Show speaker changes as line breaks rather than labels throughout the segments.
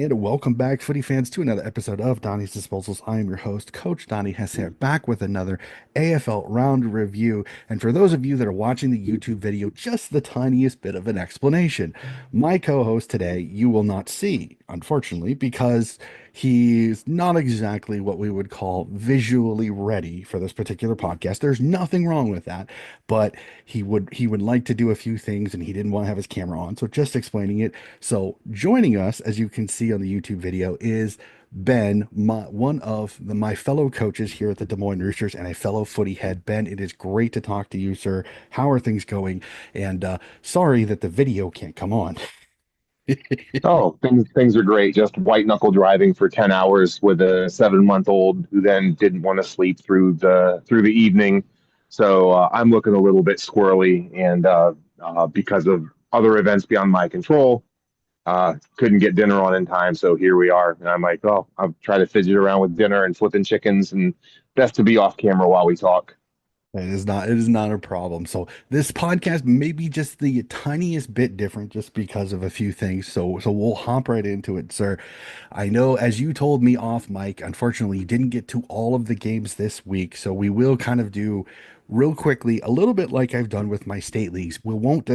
And welcome back, footy fans, to another episode of Donnie's Disposals. I am your host, Coach Donnie Hesser, back with another AFL round review. And for those of you that are watching the YouTube video, just the tiniest bit of an explanation. My co-host today, you will not see, unfortunately, because he's not exactly what we would call visually ready for this particular podcast. There's nothing wrong with that, but he would like to do a few things and he didn't want to have his camera on. So just explaining it. So joining us, as you can see on the YouTube video, is Ben, one of my fellow coaches here at the Des Moines Roosters and a fellow footy head. Ben, it is great to talk to you, sir. How are things going? And sorry that the video can't come on.
Oh, things are great. Just white knuckle driving for 10 hours with a 7 month old who then didn't want to sleep through the evening. So I'm looking a little bit squirrely, and because of other events beyond my control, couldn't get dinner on in time. So here we are, and I'm like, oh, I'll try to fidget around with dinner and flipping chickens, and best to be off camera while we talk.
It is not a problem. So this podcast may be just the tiniest bit different just because of a few things. So we'll hop right into it, sir. I know as you told me off mic, unfortunately you didn't get to all of the games this week. So we will kind of do real quickly, a little bit like I've done with my state leagues. We won't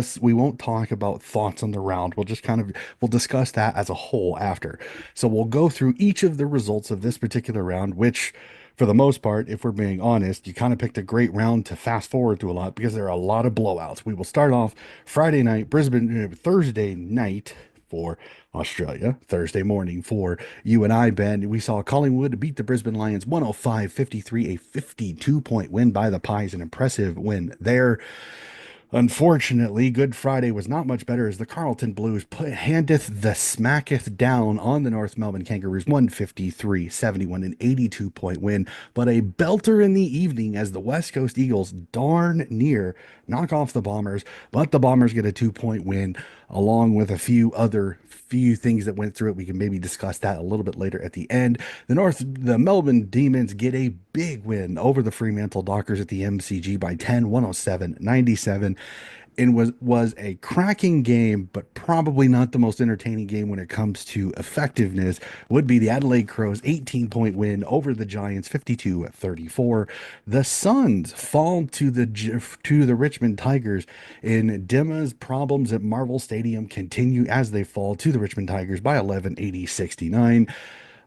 talk about thoughts on the round. We'll discuss that as a whole after. So we'll go through each of the results of this particular round, which for the most part, if we're being honest, you kind of picked a great round to fast forward to a lot because there are a lot of blowouts. We will start off Friday night, Brisbane, Thursday night for Australia, Thursday morning for you and I, Ben. We saw Collingwood beat the Brisbane Lions 105-53, a 52-point win by the Pies, an impressive win there. Unfortunately, Good Friday was not much better as the Carlton Blues handeth the smacketh down on the North Melbourne Kangaroos 153-71, an 82-point win, but a belter in the evening as the West Coast Eagles darn near knock off the Bombers, but the Bombers get a 2-point win along with a few things that went through it. We can maybe discuss that a little bit later at the end. The Melbourne Demons get a big win over the Fremantle Dockers at the MCG by 10, 107-97. And was a cracking game, but probably not the most entertaining game when it comes to effectiveness. Would be the Adelaide Crows 18-point win over the Giants 52-34. The Suns fall to the Richmond Tigers, and Dimma's problems at Marvel Stadium continue as they fall to the Richmond Tigers by 11, 80-69.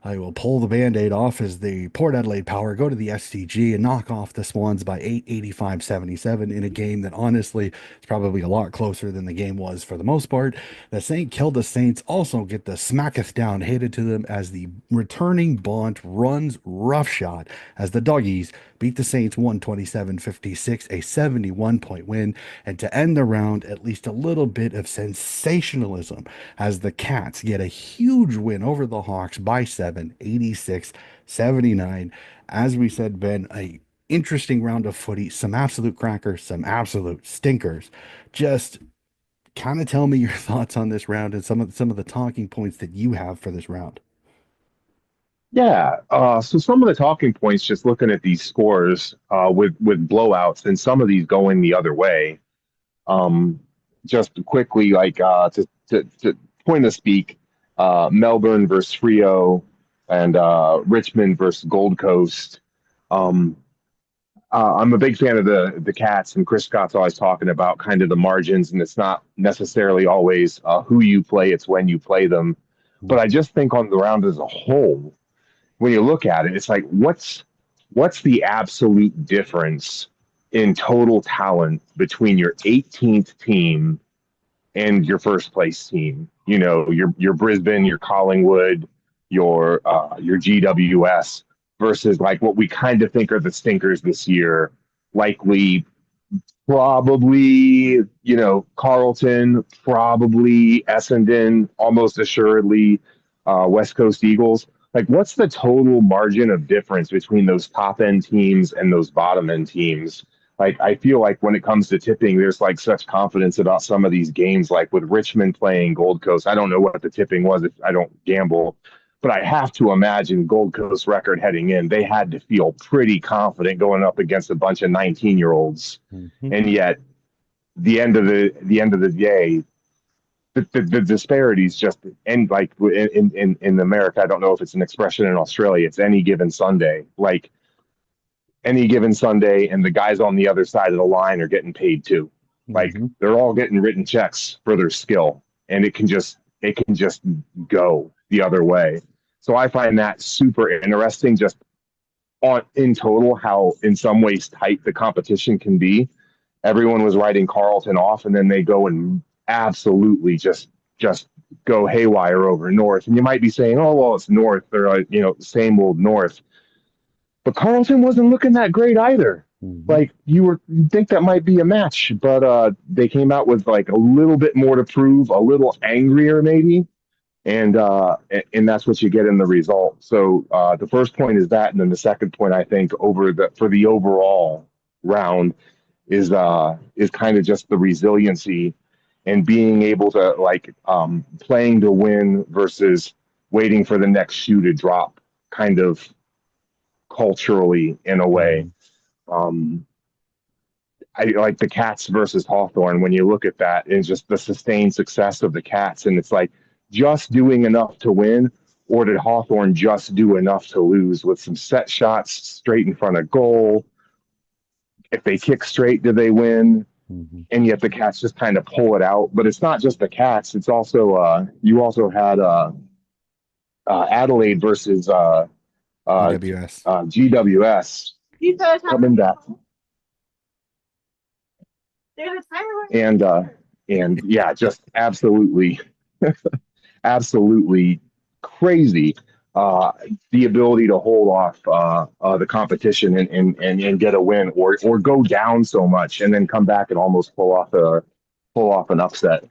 I will pull the band-aid off as the Port Adelaide Power go to the SCG and knock off the Swans by 8, 85-77 in a game that honestly is probably a lot closer than the game was for the most part. The St. Kilda Saints also get the smacketh down handed to them as the returning Bont runs roughshod as the Doggies beat the Saints 127-56, a 71-point win. And to end the round, at least a little bit of sensationalism as the Cats get a huge win over the Hawks by 7, 86-79. As we said, Ben, a interesting round of footy, some absolute crackers, some absolute stinkers. Just kind of tell me your thoughts on this round and some of the talking points that you have for this round.
Yeah. So some of the talking points, just looking at these scores, with blowouts and some of these going the other way. Um, just quickly, like to point of speak, Melbourne versus Frio and Richmond versus Gold Coast. Um, I'm a big fan of the Cats, and Chris Scott's always talking about kind of the margins, and it's not necessarily always who you play; it's when you play them. But I just think on the round as a whole, when you look at it, it's like what's the absolute difference in total talent between your 18th team and your first place team? You know, your Brisbane, your Collingwood, your GWS versus like what we kind of think are the stinkers this year, likely probably, Carlton, probably Essendon, almost assuredly West Coast Eagles. Like, what's the total margin of difference between those top end teams and those bottom end teams? Like, I feel like when it comes to tipping, there's like such confidence about some of these games, like with Richmond playing Gold Coast. I don't know what the tipping was if I don't gamble, but I have to imagine Gold Coast record heading in, they had to feel pretty confident going up against a bunch of 19-year-olds,
Mhm.
and yet the end of the day, the disparities just and like in America, I don't know if it's an expression in Australia. It's any given Sunday, like any given Sunday, and the guys on the other side of the line are getting paid too. Like
Hmm.
they're all getting written checks for their skill, and it can just go the other way. So I find that super interesting. Just on in total, how in some ways tight the competition can be. Everyone was writing Carlton off, and then they go and absolutely just go haywire over North. And you might be saying, "Oh well, it's North. They're like same old North." But Carlton wasn't looking that great either.
Hmm.
Like you think that might be a match, but they came out with like a little bit more to prove, a little angrier maybe, and that's what you get in the result. So the first point is that, and then the second point I think over the for the overall round is kind of just the resiliency and being able to like playing to win versus waiting for the next shoe to drop, kind of culturally in a way.
Hmm.
Um, I like the Cats versus Hawthorn when you look at that and just the sustained success of the Cats. And it's like just doing enough to win, or did Hawthorn just do enough to lose with some set shots straight in front of goal? If they kick straight, do they win?
Hmm.
And yet the Cats just kind of pull it out. But it's not just the Cats. It's also you also had Adelaide versus uh,
GWS.
GWS coming back, and yeah, just absolutely crazy. Uh, the ability to hold off the competition and get a win, or go down so much and then come back and almost pull off an upset.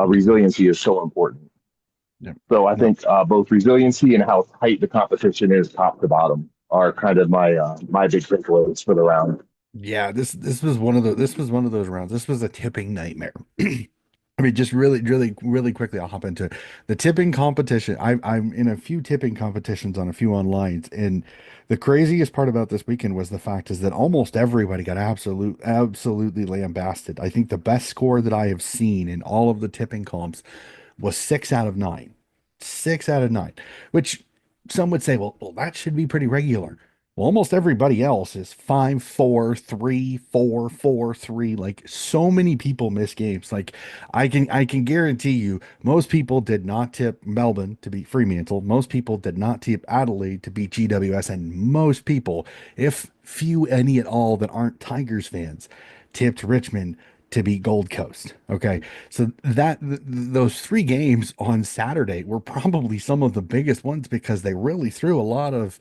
Resiliency is so important.
Yep.
So I
No.
think both resiliency and how tight the competition is, top to bottom, are kind of my big takeaways for the round.
Yeah, this was one of those rounds. This was a tipping nightmare. I mean, just really quickly, I'll hop into it. The tipping competition. I'm in a few tipping competitions on a few online, and the craziest part about this weekend was the fact is that almost everybody got absolutely lambasted. I think the best score that I have seen in all of the tipping comps was 6 out of 9. 6 out of 9, which some would say, well, that should be pretty regular. Well, almost everybody else is 5-4-3-4-4-3. Like so many people miss games. Like I can guarantee you, most people did not tip Melbourne to beat Fremantle. Most people did not tip Adelaide to beat GWS, and most people, if few any at all that aren't Tigers fans, tipped Richmond to beat Gold Coast. Okay, so those three games on Saturday were probably some of the biggest ones because they really threw a lot of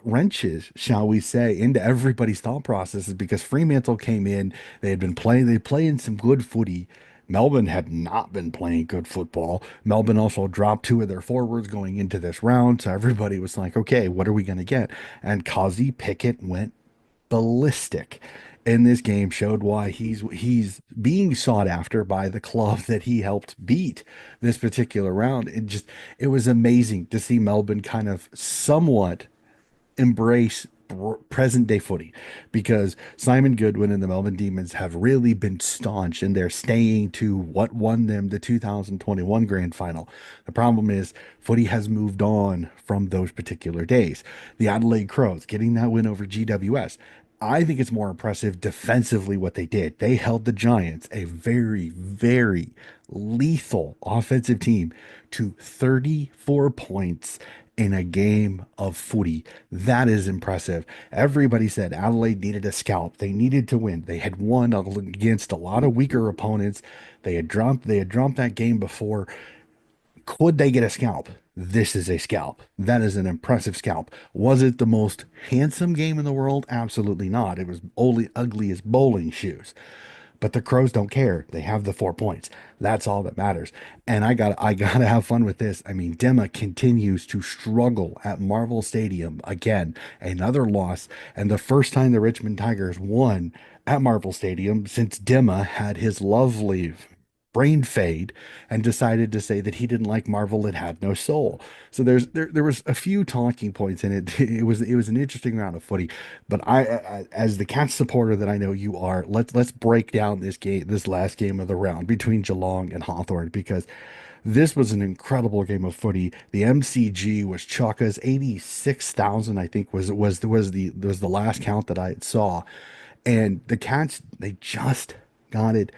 wrenches, shall we say, into everybody's thought processes because Fremantle came in, they playing some good footy. Melbourne had not been playing good football. Melbourne also dropped two of their forwards going into this round, so everybody was like, okay, what are we going to get? And Kazi Pickett went ballistic in this game, showed why he's being sought after by the club that he helped beat this particular round. It was amazing to see Melbourne kind of somewhat embrace present day footy because Simon Goodwin and the Melbourne Demons have really been staunch in their staying to what won them the 2021 grand final. The problem is footy has moved on from those particular days. The Adelaide Crows getting that win over GWS. I think it's more impressive defensively what they did. They held the Giants, a very lethal offensive team, to 34 points in a game of footy. That is impressive. Everybody said Adelaide needed a scalp. They needed to win. They had won against a lot of weaker opponents. They had dropped that game before. Could they get a scalp? This is a scalp. That is an impressive scalp. Was it the most handsome game in the world? Absolutely not. It was only ugly as bowling shoes. But the Crows don't care. They have the 4 points. That's all that matters. And I gotta have fun with this. I mean, Dema continues to struggle at Marvel Stadium again. Another loss, and the first time the Richmond Tigers won at Marvel Stadium since Dema had his lovely brain fade and decided to say that he didn't like Marvel, it had no soul. So there was a few talking points in it. It was an interesting round of footy. But as the Cats supporter that I know you are, let's break down this last game of the round between Geelong and Hawthorn, because this was an incredible game of footy. The MCG was Chaka's 86,000, I think was the last count that I saw. And the Cats, they just got it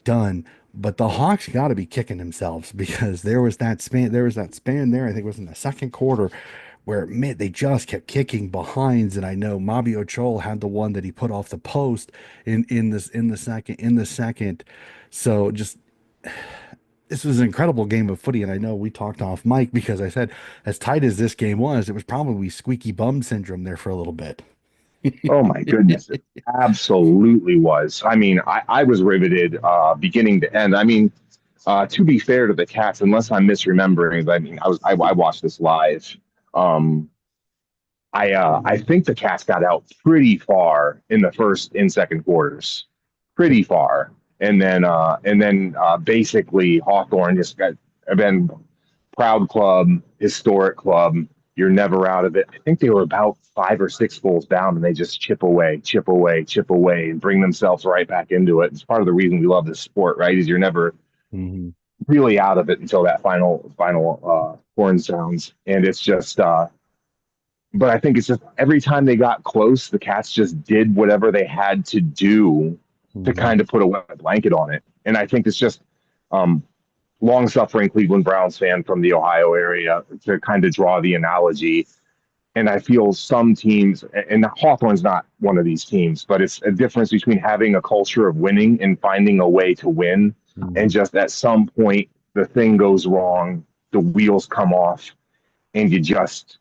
done. But the Hawks got to be kicking themselves because there was that span there, I think it was in the second quarter, where man, they just kept kicking behinds. And I know Mabi Ochol had the one that he put off the post in the second. So just this was an incredible game of footy. And I know we talked off mic because I said, as tight as this game was, it was probably squeaky bum syndrome there for a little bit.
Oh my goodness, it absolutely was. I mean, I was riveted beginning to end. I mean, to be fair to the Cats, unless I'm misremembering, I mean, I watched this live. Um, I think the Cats got out pretty far in the first and second quarters, pretty far, and then basically Hawthorne just got been proud club, historic club. You're never out of it. I think they were about 5 or 6 goals down, and they just chip away, chip away, chip away, and bring themselves right back into it. It's part of the reason we love this sport, right? Is you're never
Mhm.
really out of it until that final horn sounds, and it's just. But I think it's just every time they got close, the Cats just did whatever they had to do to
Mhm.
kind of put a wet blanket on it. And I think it's just um, long suffering Cleveland Browns fan from the Ohio area to kind of draw the analogy. And I feel some teams, and Hawthorne's not one of these teams, but it's a difference between having a culture of winning and finding a way to win. And
Mhm.
just at some point, the thing goes wrong, the wheels come off, and it just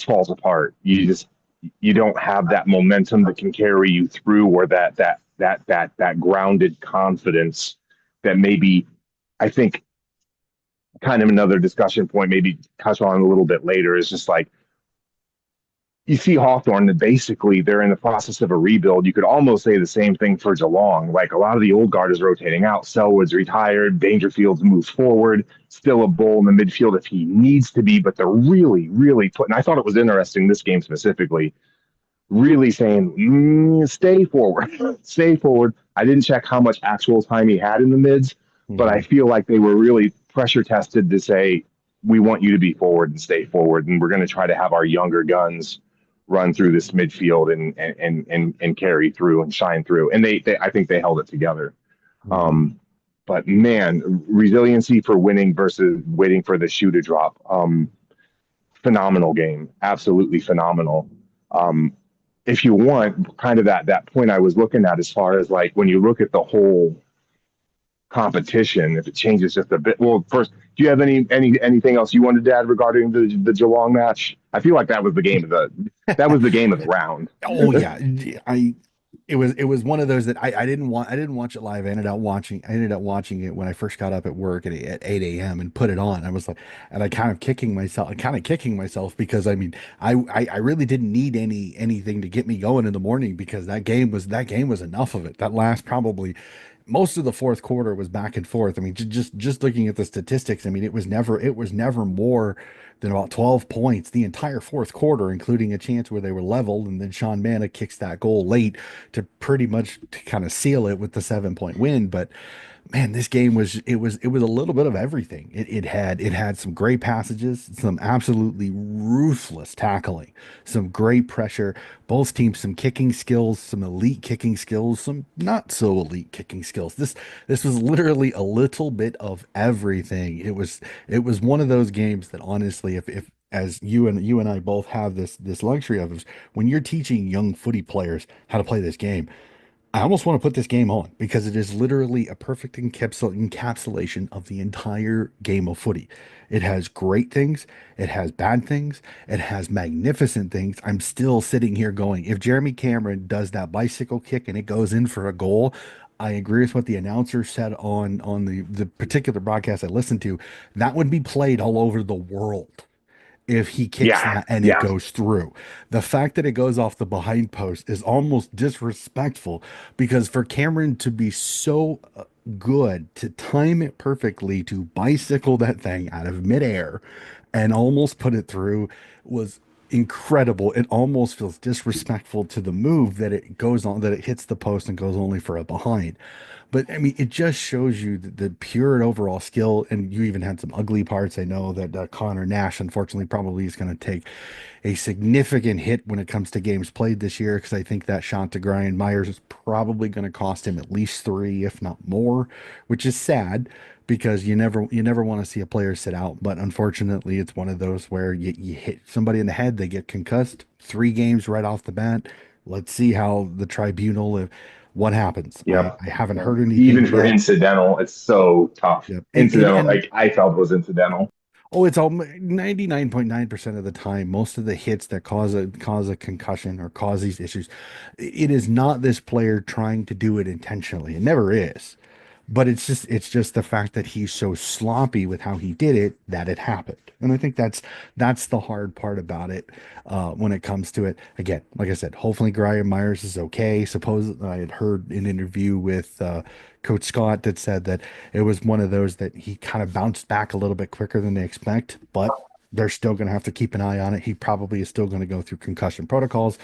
falls apart. You don't have that momentum that can carry you through, or that grounded confidence that maybe I think kind of another discussion point, maybe touch on a little bit later, is just like you see Hawthorne that basically they're in the process of a rebuild. You could almost say the same thing for Geelong. Like a lot of the old guard is rotating out. Selwood's retired. Dangerfield's moved forward. Still a bull in the midfield if he needs to be, but they're really, really putting. I thought it was interesting this game specifically really saying, stay forward, stay forward. I didn't check how much actual time he had in the mids, but I
Mhm.
feel like they were really pressure tested to say, we want you to be forward and stay forward. And we're going to try to have our younger guns run through this midfield and carry through and shine through. And I think they held it together.
Mhm.
Um, but man, resiliency for winning versus waiting for the shoe to drop. Phenomenal game, absolutely phenomenal. Um, if you want kind of that point I was looking at as far as like when you look at the whole competition, if it changes just a bit. Well, first, do you have anything else you wanted to add regarding the Geelong match? I feel like that was the game of the round.
Oh yeah, I it was one of those that I didn't watch it live. I ended up watching it when I first got up at work at 8 a.m. and put it on. I was like, and I kind of kicking myself because I mean I really didn't need anything to get me going in the morning because that game was enough of it. That last probably most of the fourth quarter was back and forth. I mean, just looking at the statistics, I mean, it was never more than about 12 points the entire fourth quarter, including a chance where they were leveled, and then Sean Manna kicks that goal late to pretty much to kind of seal it with the 7 point win. But man, this game was a little bit of everything. It had some great passages, some absolutely ruthless tackling, some great pressure. Both teams some kicking skills, some elite kicking skills, some not so elite kicking skills. This was literally a little bit of everything. It was one of those games that honestly, if as you and I both have this luxury of is when you're teaching young footy players how to play this game, I almost want to put this game on because it is literally a perfect encapsulation of the entire game of footy. It has great things, it has bad things, it has magnificent things. I'm still sitting here going, if Jeremy Cameron does that bicycle kick and it goes in for a goal, I agree with what the announcer said on the particular broadcast I listened to. That would be played all over the world if he kicks
Yeah,
that and it
yeah.
goes through. The fact that it goes off the behind post is almost disrespectful because for Cameron to be so good to time it perfectly to bicycle that thing out of midair and almost put it through was incredible. It almost feels disrespectful to the move that it goes on, that it hits the post and goes only for a behind. But I mean, it just shows you the pure and overall skill. And you even had some ugly parts. I know that Connor Nash, unfortunately, probably is going to take a significant hit when it comes to games played this year because I think that shot to Brian Myers is probably going to cost him at least three, if not more, which is sad because you never want to see a player sit out. But unfortunately, it's one of those where you hit somebody in the head, they get concussed, 3 games right off the bat. Let's see how the tribunal, what happens. I,
Yep.
I haven't
Yep.
heard anything
Even for
yet.
incidental, it's so tough.
Yep.
Incidental,
And
like I felt was incidental.
oh, it's all 99.9% of the time. Most of the hits that cause a concussion or cause these issues, it is not this player trying to do it intentionally. It never is. But it's just the fact that he's so sloppy with how he did it that it happened. And I think that's the hard part about it when it comes to it. Again, like I said, hopefully Graham Myers is okay. Suppose I had heard an interview with Coach Scott that said that it was one of those that he kind of bounced back a little bit quicker than they expect, but they're still going to have to keep an eye on it. He probably is still going to go through concussion protocols.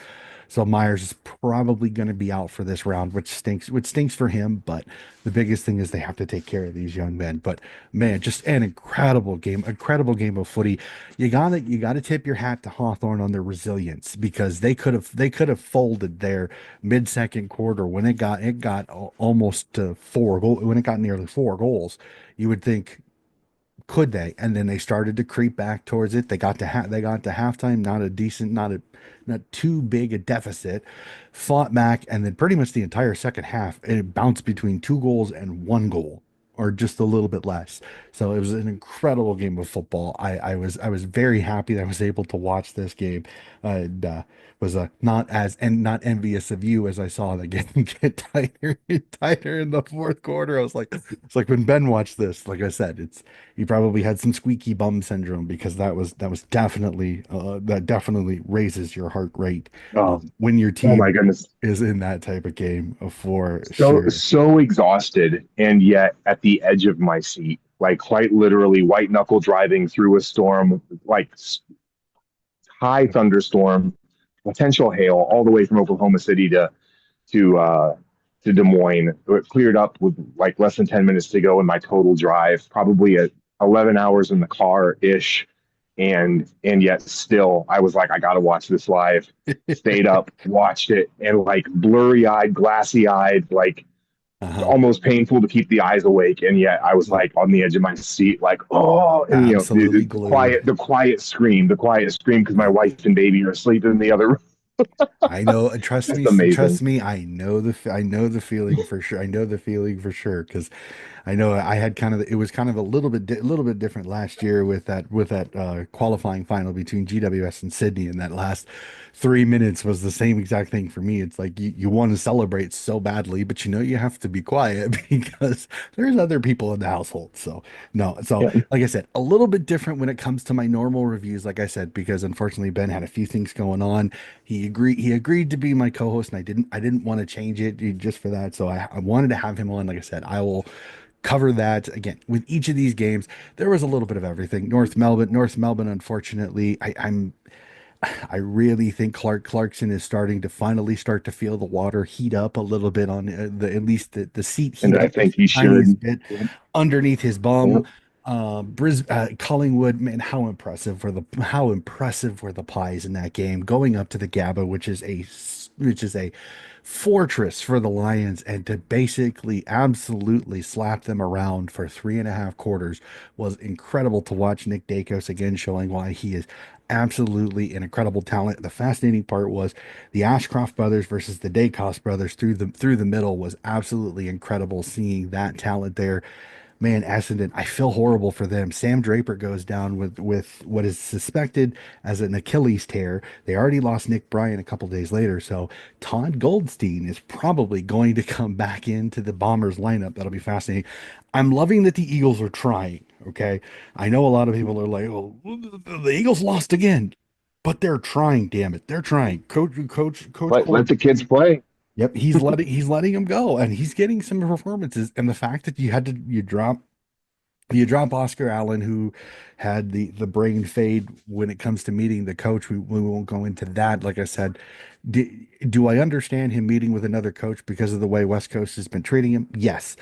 So Myers is probably going to be out for this round, which stinks for him. But the biggest thing is they have to take care of these young men. But man, just an incredible game of footy. You gotta tip your hat to Hawthorn on their resilience because they could have folded their mid-second quarter when it got almost to when it got nearly 4 goals. You would think, could they? And then they started to creep back towards it. They got to halftime, not too big a deficit, fought back, and then pretty much the entire second half, it bounced between 2 goals and 1 goal, or just a little bit less. So it was an incredible game of football. I was very happy that I was able to watch this game, and was not envious of you as I saw the game get tighter and tighter in the fourth quarter. I was like, it's like when Ben watched this. Like I said, you probably had some squeaky bum syndrome because that was definitely that definitely raises your heart rate
Oh,
when your
oh my
team
goodness.
is in that type of game for sure.
So exhausted and yet at the edge of my seat, like quite literally white knuckle driving through a storm, like high thunderstorm, potential hail, all the way from Oklahoma City to uh, to Des Moines. It cleared up with like less than 10 minutes to go in my total drive, probably at 11 hours in the car ish, and yet still I was like, I gotta watch this live. Stayed up, watched it, and like blurry eyed, glassy eyed, like
Uh-huh.
almost painful to keep the eyes awake, and yet I was
Yep.
like on the edge of my seat, like, oh, and
Absolutely glued.
the quiet scream because my wife and baby are asleep in the other room.
I know, trust
Just
me,
amazing.
trust me, I know the feeling for sure. I know the feeling for sure because I know I had it was kind of a little bit different last year with that qualifying final between GWS and Sydney, and that last 3 minutes was the same exact thing for me. It's like you want to celebrate so badly, but you have to be quiet because there's other people in the household. So no, so
Yeah.
like I said, a little bit different when it comes to my normal reviews, like I said, because unfortunately Ben had a few things going on. He agreed to be my co-host, and I didn't want to change it just for that. So I wanted to have him on. Like I said, I will cover that again with each of these games. There was a little bit of everything. North Melbourne, unfortunately, I really think Clarkson is starting to finally start to feel the water heat up a little bit on the at least the seat heat
And I
up
think
just the
he
tiniest
should.
bit
Yep.
underneath his bum.
Yep.
Collingwood, man, how impressive were the Pies in that game, going up to the Gabba, which is a fortress for the Lions, and to basically absolutely slap them around for 3.5 quarters was incredible to watch. Nick Dacos again showing why he is absolutely an incredible talent. The fascinating part was the Ashcroft brothers versus the Dacos brothers through the middle was absolutely incredible seeing that talent there. Man, Essendon, I feel horrible for them. Sam Draper goes down with what is suspected as an Achilles tear. They already lost Nick Bryan a couple days later, so Todd Goldstein is probably going to come back into the Bombers lineup. That'll be fascinating. I'm loving that the Eagles are trying. Okay, I know a lot of people are like, "Oh, the Eagles lost again," but they're trying. Damn it, they're trying. Coach
Let
Cord
the kids play.
Yep, he's letting him go, and he's getting some performances. And the fact that you drop Oscar Allen, who had the brain fade when it comes to meeting the coach. We won't go into that. Like I said, do I understand him meeting with another coach because of the way West Coast has been treating him? Yes,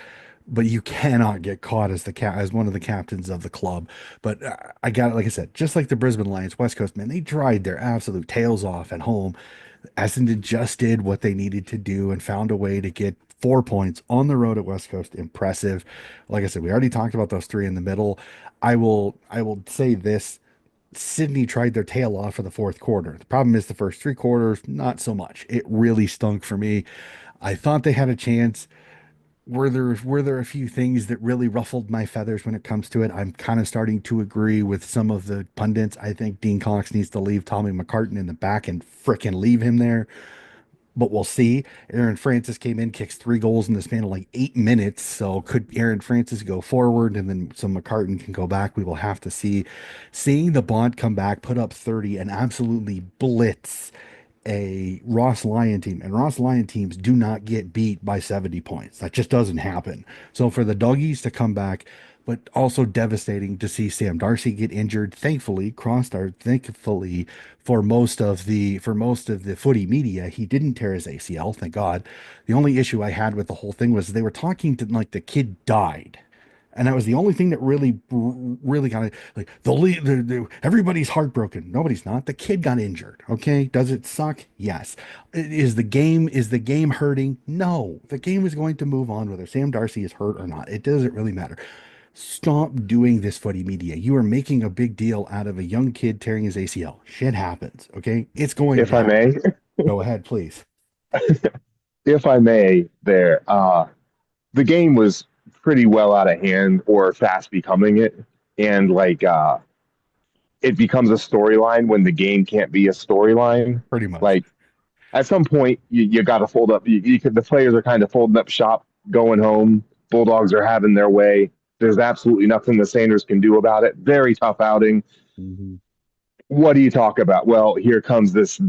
but you cannot get caught as as one of the captains of the club. But I got it. Like I said, just like the Brisbane Lions, West Coast, man, they tried their absolute tails off at home. Essendon just did what they needed to do and found a way to get 4 points on the road at West Coast. Impressive. Like I said, we already talked about those three in the middle. I will say this. Sydney tried their tail off for the fourth quarter. The problem is the first three quarters, not so much. It really stunk for me. I thought they had a chance. Were there a few things that really ruffled my feathers when it comes to it? I'm kind of starting to agree with some of the pundits. I think Dean Cox needs to leave Tommy McCartan in the back and fricking leave him there, but we'll see. Aaron Francis came in, kicks 3 goals in the span of like 8 minutes. So could Aaron Francis go forward and then some McCartan can go back? We will have to see. Seeing the Bont come back, put up 30, and absolutely blitz a Ross Lyon team, and Ross Lyon teams do not get beat by 70 points. That just doesn't happen. So for the doggies to come back, but also devastating to see Sam Darcy get injured. Thankfully for most of the footy media, he didn't tear his ACL, thank God. The only issue I had with the whole thing was they were talking to like the kid died. And that was the only thing that really kind of like everybody's heartbroken. Nobody's not. The kid got injured. Okay. Does it suck? Yes. Is the game hurting? No. The game is going to move on whether Sam Darcy is hurt or not. It doesn't really matter. Stop doing this footy media. You are making a big deal out of a young kid tearing his ACL. Shit happens. Okay. It's going
If
to
I
happen.
may,
Go ahead, please.
if I may, there, the game was pretty well out of hand or fast becoming it, and it becomes a storyline when the game can't be a storyline.
Pretty much.
Like at some point, you got to fold up. The players are kind of folding up shop, going home. Bulldogs are having their way. There's absolutely nothing the Sanders can do about it. Very tough outing.
Mhm.
What do you talk about? Well, here comes this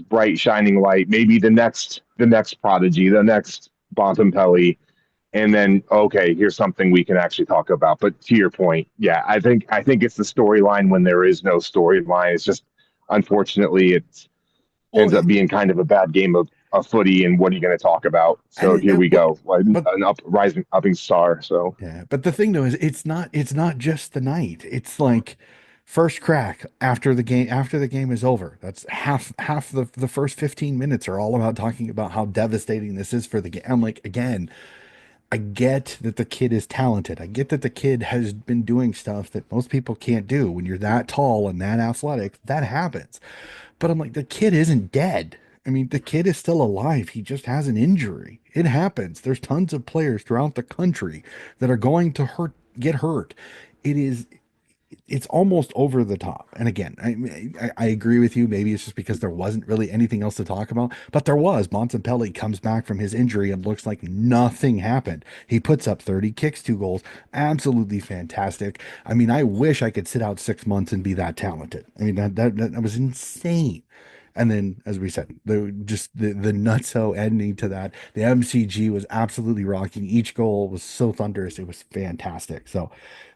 bright shining light. Maybe the next prodigy, the next Bontempelli, and then okay, here's something we can actually talk about. But to your point, yeah, I think it's the storyline when there is no storyline. It's just unfortunately it
Well,
ends up being kind of a bad game of footy. And what are you going to talk about?
and
So here we
but
go, like
but
an rising upping star. So
yeah, but the thing though is it's not just the night. It's like first crack after the game is over. That's half the first 15 minutes are all about talking about how devastating this is for the game. I'm like, again, I get that the kid is talented. I get that the kid has been doing stuff that most people can't do. When you're that tall and that athletic, that happens. But I'm like, the kid isn't dead. I mean, the kid is still alive. He just has an injury. It happens. There's tons of players throughout the country that are going to get hurt. It is it's almost over the top. And again, I agree with you. Maybe it's just because there wasn't really anything else to talk about, but there was. Bontempelli comes back from his injury and looks like nothing happened. He puts up 30, kicks 2 goals, absolutely fantastic. I mean, I wish I could sit out 6 months and be that talented. I mean, that was insane. And then, as we said, the nutso ending to that. The MCG was absolutely rocking. Each goal was so thunderous. It was fantastic. So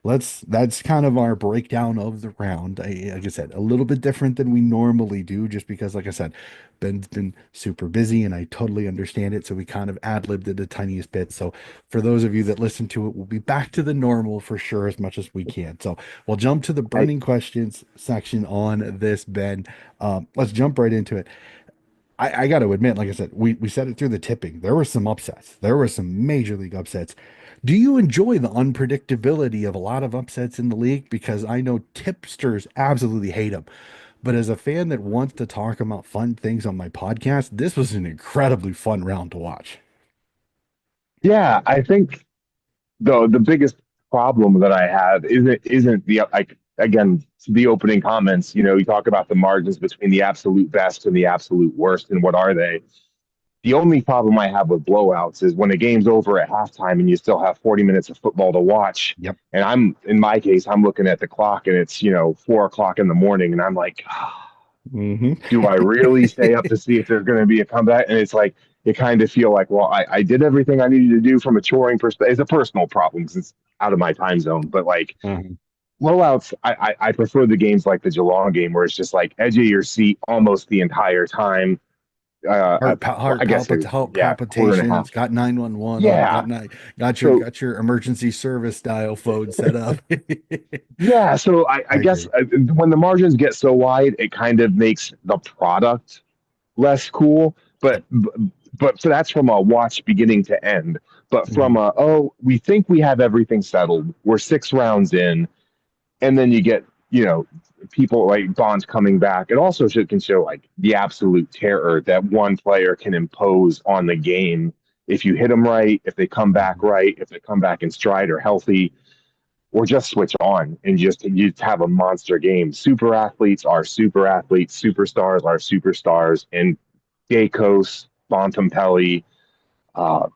that's kind of our breakdown of the round. Like I said, a little bit different than we normally do, just because, like I said, Ben's been super busy and I totally understand it. So we kind of ad-libbed it the tiniest bit. So for those of you that listen to it, we'll be back to the normal for sure as much as we can. So we'll jump to the
I
burning questions section on this, Ben. Let's jump right into it. I got to admit, like I said, we said it through the tipping. There were some upsets. There were some major league upsets. Do you enjoy the unpredictability of a lot of upsets in the league? Because I know tipsters absolutely hate them. But as a fan that wants to talk about fun things on my podcast, this was an incredibly fun round to watch.
Yeah, I think the biggest problem that I have isn't the like again the opening comments. You talk about the margins between the absolute best and the absolute worst, and what are they? The only problem I have with blowouts is when a game's over at halftime and you still have 40 minutes of football to watch.
Yep.
And in my case, I'm looking at the clock and it's 4 o'clock in the morning, and I'm like,
Hmm.
do I really stay up to see if there's going to be a comeback? And it's like you kind of feel like, well, I did everything I needed to do from a touring perspective. It's a personal problem because it's out of my time zone. But like
Mhm.
blowouts, I prefer the games like the Geelong game where it's just like edge of your seat almost the entire time. Well, I guess it was,
Heart
yeah, quarter and a half.
palpitations, got 911 on,
Yeah. So
got your emergency service dial phone set up.
yeah, so I
I
guess
agree.
when the margins get so wide, it kind of makes the product less cool.
Yep.
But so that's from a watch beginning to end. But from
Mhm.
a, oh, we think we have everything settled. We're 6 rounds in, and then you get, people like Bonds coming back. It also can show like the absolute terror that one player can impose on the game if you hit them right, if they come back
Mhm.
right, if they come back in stride or healthy, or just switch on and just you have a monster game. Super athletes are super athletes, superstars are superstars, and Dacos, Bontempelli, uh,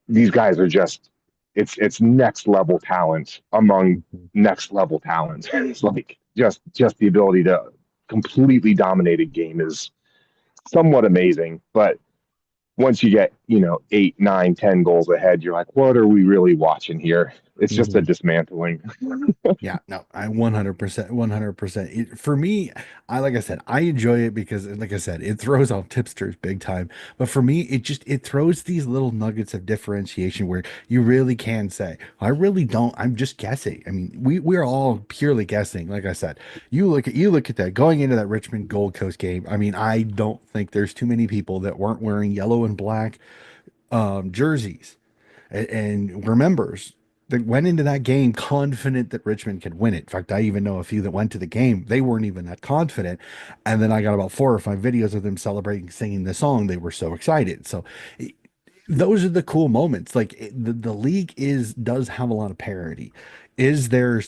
these guys are just it's next level talent among
Mhm.
next level talent. It's like just the ability to completely dominate a game is somewhat amazing. But once you get, 8, 9, 10 goals ahead, you're like, what are we really watching here? It's just a
Mhm.
dismantling.
Yeah, no, I 100%, 100%. For me, like I said, I enjoy it because, like I said, it throws off tipsters big time. But for me, it throws these little nuggets of differentiation where you really can say, I really don't. I'm just guessing. I mean, we're all purely guessing. Like I said, you look at that going into that Richmond Gold Coast game. I mean, I don't think there's too many people that weren't wearing yellow and black jerseys and remembers that went into that game confident that Richmond could win it. In fact, I even know a few that went to the game. They weren't even that confident. And then I got about 4 or 5 videos of them celebrating, singing the song. They were so excited. So those are the cool moments. Like the league does have a lot of parity. Is there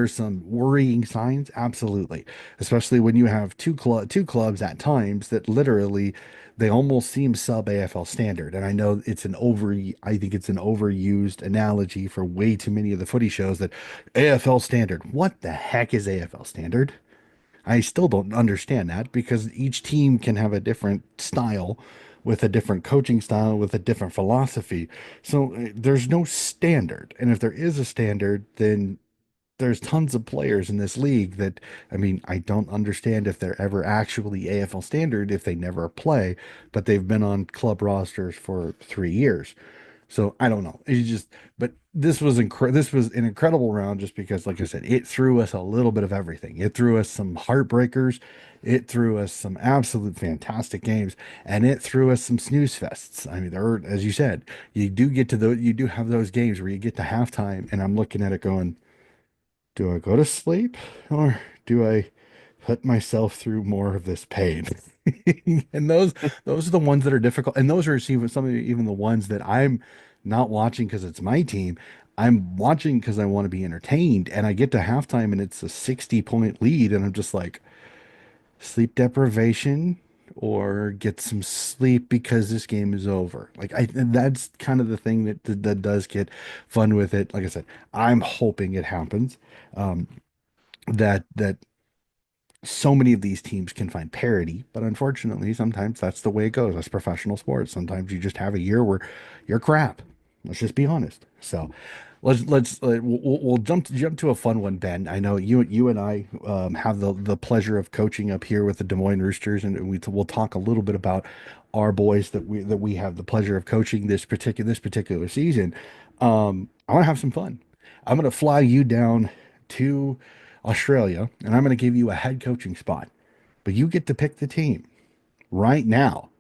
some worrying signs? Absolutely, especially when you have two clubs at times that literally they almost seem sub AFL standard. And I know I think it's an overused analogy for way too many of the footy shows that AFL standard. What the heck is AFL standard? I still don't understand that because each team can have a different style with a different coaching style with a different philosophy. So there's no standard. And if there is a standard, then there's tons of players in this league that, I mean, I don't understand if they're ever actually AFL standard if they never play, but they've been on club rosters for 3 years. So I don't know. It's just, but this was an incredible round just because, like I said, it threw us a little bit of everything. It threw us some heartbreakers, it threw us some absolute fantastic games, and it threw us some snooze fests. I mean, as you said, you do have those games where you get to halftime, and I'm looking at it going, do I go to sleep or do I put myself through more of this pain? And those are the ones that are difficult. And those are even some of even the ones that I'm not watching because it's my team. I'm watching because I want to be entertained. And I get to halftime and it's a 60-point lead, and I'm just like, sleep deprivation or get some sleep because this game is over. Like and that's kind of the thing that does get fun with it. Like I said, I'm hoping it happens. Um, that so many of these teams can find parity, but unfortunately, sometimes that's the way it goes. That's professional sports. Sometimes you just have a year where you're crap. Let's just be honest. So we'll jump to a fun one, Ben. I know you and I have the pleasure of coaching up here with the Des Moines Roosters, and we'll talk a little bit about our boys that we have the pleasure of coaching this particular season. I want to have some fun. I'm going to fly you down to Australia, and I'm going to give you a head coaching spot, but you get to pick the team right now.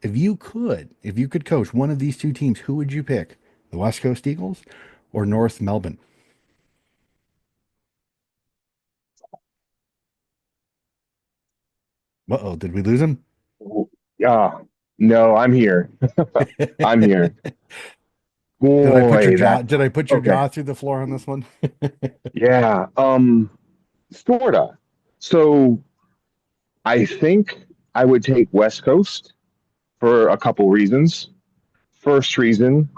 If you could coach one of these two teams, who would you pick? The West Coast Eagles or North Melbourne? Uh-oh, did we lose him?
Yeah, no, I'm here. I'm here. Boy, that
Did I put your
okay.
jaw through the floor on this one?
Yeah, sorta. So I think I would take West Coast for a couple reasons. First reason,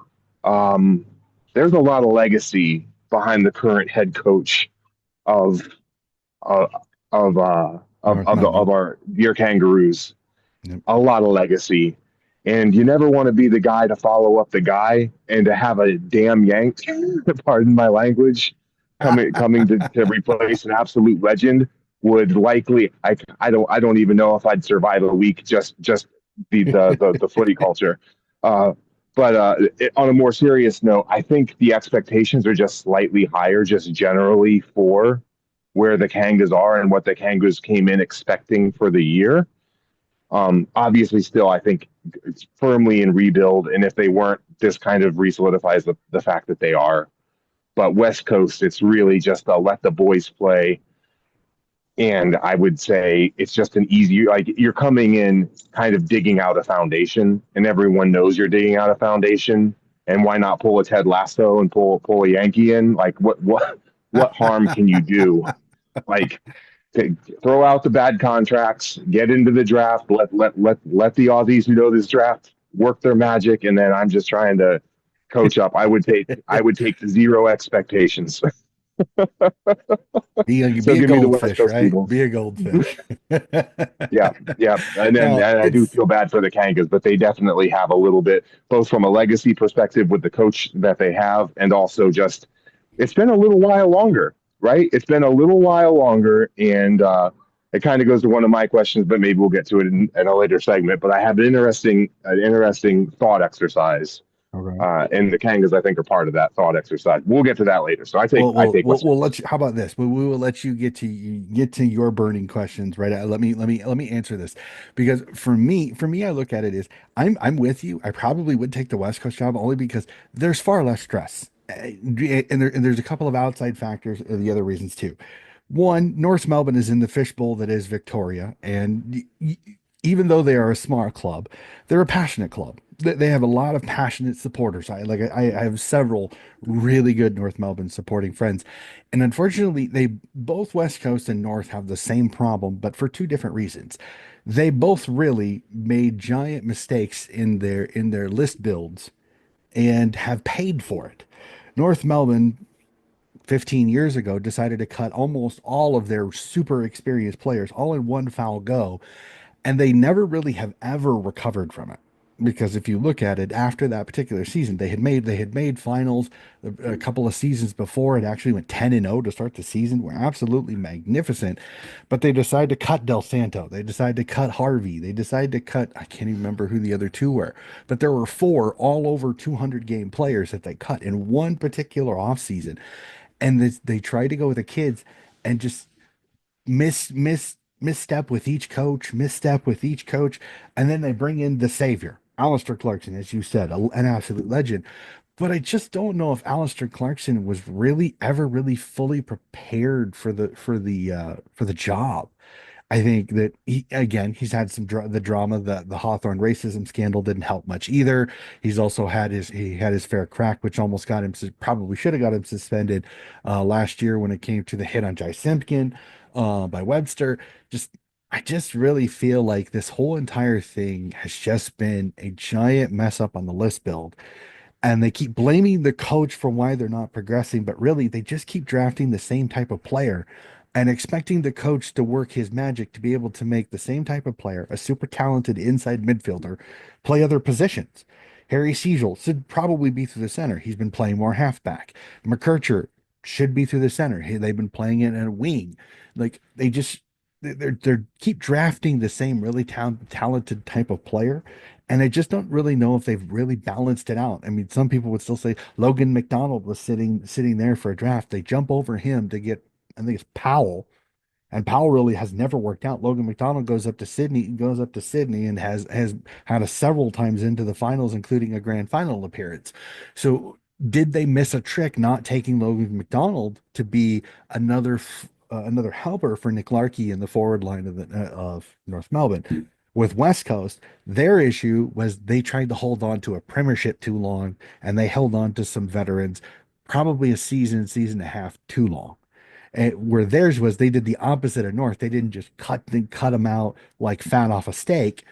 um, there's a lot of legacy behind the current head coach of uh,
North
of
Melbourne.
our dear Kangaroos.
Yep.
A lot of legacy. And you never want to be the guy to follow up the guy and to have a damn yank, pardon my language, coming to replace an absolute legend would likely I don't even know if I'd survive a week just the footy culture. Uh, but on a more serious note, I think the expectations are just slightly higher, just generally for where the Kangas are and what the Kangas came in expecting for the year. Obviously, still, I think it's firmly in rebuild, and if they weren't, this kind of re-solidifies the fact that they are. But West Coast, it's really just a let the boys play, and I would say it's just an easy like you're coming in kind of digging out a foundation, and everyone knows you're digging out a foundation. And why not pull a Ted Lasso and pull a Yankee in? Like what harm can you do? Like throw out the bad contracts, get into the draft, let the Aussies who know this draft work their magic, and then I'm just trying to coach up. I would take zero expectations. So
Be a
give me the West
goldfish,
Coast
right?
people.
Be a goldfish.
Yeah, yeah, and then
No,
and I do
it's
feel bad for the Kangas, but they definitely have a little bit, both from a legacy perspective with the coach that they have, and also just it's been a little while longer, right? It's been a little while longer, and it kind of goes to one of my questions, but maybe we'll get to it in a later segment. But I have an interesting thought exercise,
okay.
and the Kangas I think are part of that thought exercise. We'll get to that later. So
Well,
I
we'll
take
we'll
West
we'll let
Coast.
you. How about this? We will let you get to your burning questions, right? Let me answer this because for me, I look at it as I'm with you. I probably would take the West Coast job only because there's far less stress, and there's a couple of outside factors, the other reasons too. One, North Melbourne is in the fishbowl that is Victoria, and even though they are a small club, they're a passionate club. They have a lot of passionate supporters. I have several really good North Melbourne supporting friends, and unfortunately, they both West Coast and North have the same problem, but for two different reasons. They both really made giant mistakes in their list builds and have paid for it. North Melbourne 15 years ago decided to cut almost all of their super experienced players all in one foul go, and they never really have ever recovered from it. Because if you look at it, after that particular season, they had made finals a couple of seasons before. It actually went 10-0 to start the season. Were absolutely magnificent, but they decided to cut Del Santo. They decided to cut Harvey. They decided to cut, I can't even remember who the other two were, but there were four all over 200 game players that they cut in one particular offseason, and they tried to go with the kids and just misstep with each coach, misstep with each coach, and then they bring in the savior, Alistair Clarkson, as you said, an absolute legend. But I just don't know if Alistair Clarkson was really ever really fully prepared for for the job. I think that he's had the drama. The Hawthorne racism scandal didn't help much either. He's also had he had his fair crack, which almost got him probably should have got him suspended last year when it came to the hit on Jai Simpkin by Webster. Just I just really feel like this whole entire thing has just been a giant mess up on the list build, and they keep blaming the coach for why they're not progressing, but really they just keep drafting the same type of player and expecting the coach to work his magic to be able to make the same type of player, a super talented inside midfielder, play other positions. Harry Siegel should probably be through the center. He's been playing more halfback. McKercher should be through the center. They've been playing it in a wing. Like they're keep drafting the same really talented type of player, and I just don't really know if they've really balanced it out. I mean, some people would still say Logan McDonald was sitting there for a draft. They jump over him to get, I think it's Powell, and Powell really has never worked out. Logan McDonald goes up to Sydney and has had us several times into the finals, including a grand final appearance. So did they miss a trick not taking Logan McDonald to be another helper for Nick Larkey in the forward line of North Melbourne? With West Coast, their issue was they tried to hold on to a premiership too long, and they held on to some veterans probably a season and a half too long. And where theirs was, they did the opposite of North. They didn't just cut them out like fat off a steak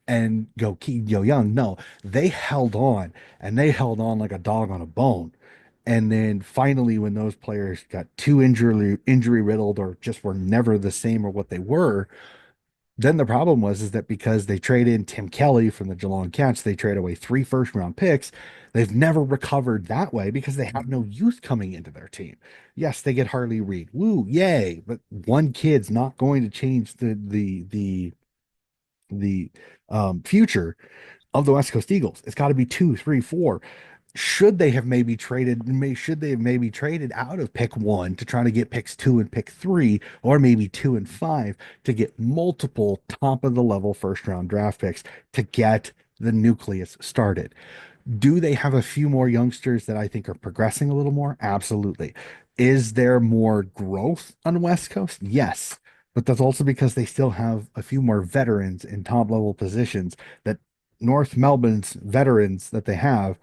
and go young. No, they held on, and they held on like a dog on a bone. And then finally, when those players got too injury riddled or just were never the same or what they were, Then the problem was is that because they traded in Tim Kelly from the Geelong Cats, they trade away 3 first round picks. They've never recovered that way because they have no youth coming into their team. Yes, they get Harley Reid. Woo, yay. But one kid's not going to change the future of the West Coast Eagles. It's got to be two, three, four. Should they have maybe traded out of pick one to try to get picks two and pick three, or maybe two and five to get multiple top of the level first round draft picks to get the nucleus started? Do they have a few more youngsters that I think are progressing a little more? Absolutely. Is there more growth on the West Coast? Yes. But that's also because they still have a few more veterans in top level positions that North Melbourne's veterans that they have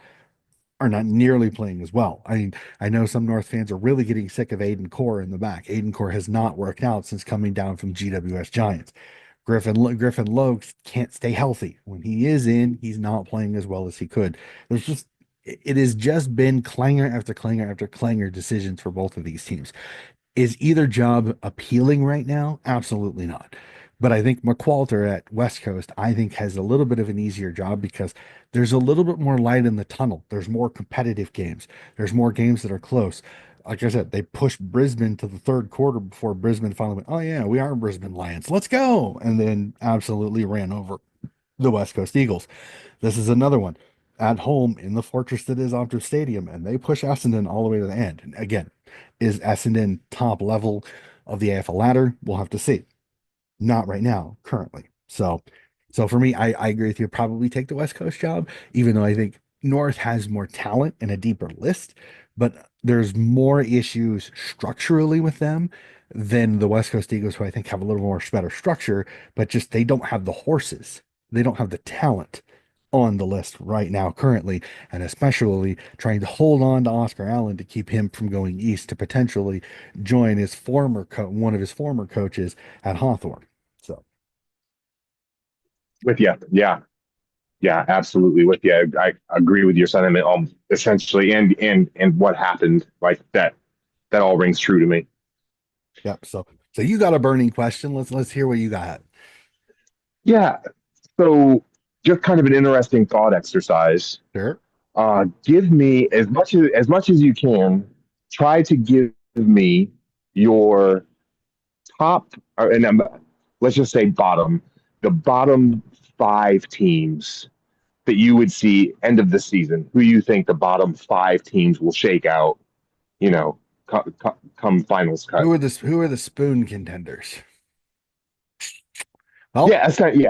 are not nearly playing as well. I mean, I know some North fans are really getting sick of Aiden Core in the back. Aiden Core has not worked out since coming down from GWS Giants. Griffin Logue can't stay healthy. When he is in, he's not playing as well as he could. It has just been clangor after clangor after clangor decisions for both of these teams. Is either job appealing right now? Absolutely not. But I think McQualter at West Coast, I think, has a little bit of an easier job because there's a little bit more light in the tunnel. There's more competitive games. There's more games that are close. Like I said, they pushed Brisbane to the third quarter before Brisbane finally went, oh, yeah, we are Brisbane Lions. Let's go. And then absolutely ran over the West Coast Eagles. This is another one at home in the fortress that is Optus Stadium, and they push Essendon all the way to the end. And again, is Essendon top level of the AFL ladder? We'll have to see. Not right now, currently. So for me, I agree with you. Probably take the West Coast job, even though I think North has more talent and a deeper list, but there's more issues structurally with them than the West Coast Eagles, who I think have a little more better structure, but just they don't have the horses. They don't have the talent on the list right now, currently, and especially trying to hold on to Oscar Allen to keep him from going east to potentially join one of his former coaches at Hawthorn. So,
With you, yeah, yeah, absolutely with you. I agree with your sentiment. Essentially, and what happened, like that. That all rings true to me.
yep. So you got a burning question. Let's hear what you got.
Yeah. So, just kind of an interesting thought exercise.
Sure.
Give me as much as you can. Try to give me your top, and let's just say the bottom five teams that you would see end of the season. Who you think the bottom five teams will shake out? You know, come finals cut.
Who are the spoon contenders? Well,
Yeah,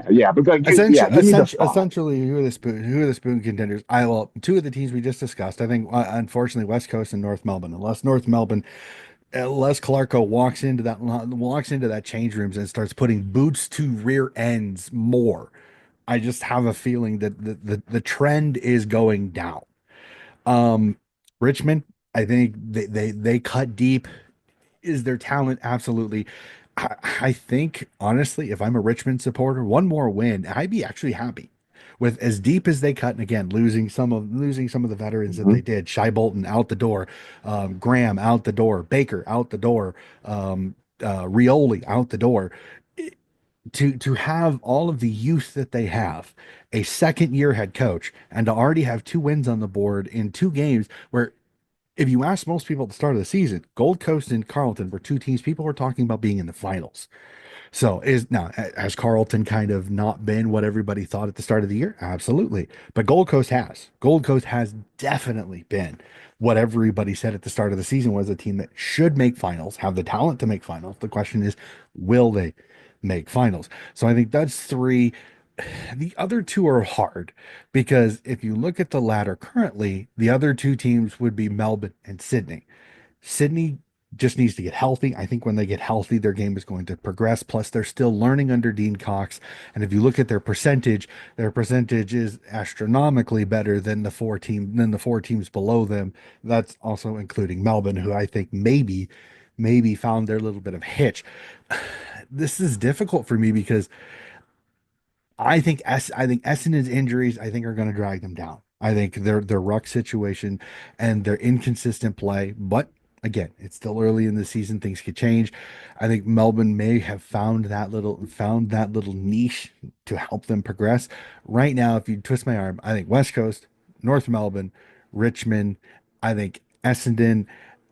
yeah. But
essentially,
give me the five.
essentially, who are the spoon contenders? Two of the teams we just discussed. I think, unfortunately, West Coast and North Melbourne. Unless Clarko walks into that change rooms and starts putting boots to rear ends more. I just have a feeling that the trend is going down. Um, Richmond, I think they cut deep. Is their talent? Absolutely. I think honestly, if I'm a Richmond supporter, one more win, I'd be actually happy with as deep as they cut. And again, losing some of the veterans that they
Mhm.
did. Shy Bolton out the door, Graham out the door, Baker out the door, Rioli out the door. To have all of the youth that they have, a second year head coach, and to already have 2 wins on the board in 2 games where if you ask most people at the start of the season, Gold Coast and Carlton were 2 teams people were talking about being in the finals. So is now has Carlton kind of not been what everybody thought at the start of the year? Absolutely. But Gold Coast has. Gold Coast has definitely been what everybody said at the start of the season was a team that should make finals, have the talent to make finals. The question is, will they make finals? So I think that's three. The other two are hard because if you look at the ladder currently, the other 2 teams would be Melbourne and Sydney. Sydney just needs to get healthy. I think when they get healthy, their game is going to progress. Plus, they're still learning under Dean Cox. And if you look at their percentage is astronomically better than the 4 teams below them. That's also including Melbourne, who I think maybe found their little bit of hitch. This is difficult for me because I think Essendon's injuries I think are going to drag them down. I think their ruck situation and their inconsistent play, but again, it's still early in the season. Things could change. I think Melbourne may have found that little niche to help them progress. Right now, if you twist my arm, I think West Coast, North Melbourne, Richmond, I think Essendon,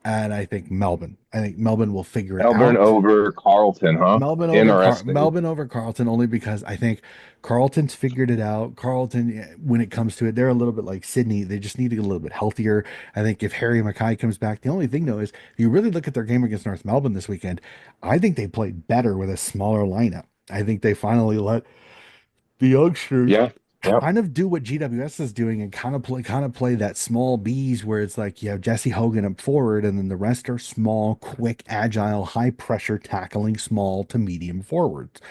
and I think Melbourne. I think Melbourne will figure it
Melbourne
out.
over Carlton, huh? Interesting.
Melbourne over Carlton only because I think Carlton's figured it out. Carlton, when it comes to it, they're a little bit like Sydney. They just need to get a little bit healthier. I think if Harry Mackay comes back, the only thing though is if you really look at their game against North Melbourne this weekend, I think they played better with a smaller lineup. I think they finally let the youngsters
Yeah, yeah.
kind of do what GWS is doing and kind of play that small bees where it's like you have Jesse Hogan up forward and then the rest are small, quick, agile, high pressure tackling small to medium forwards.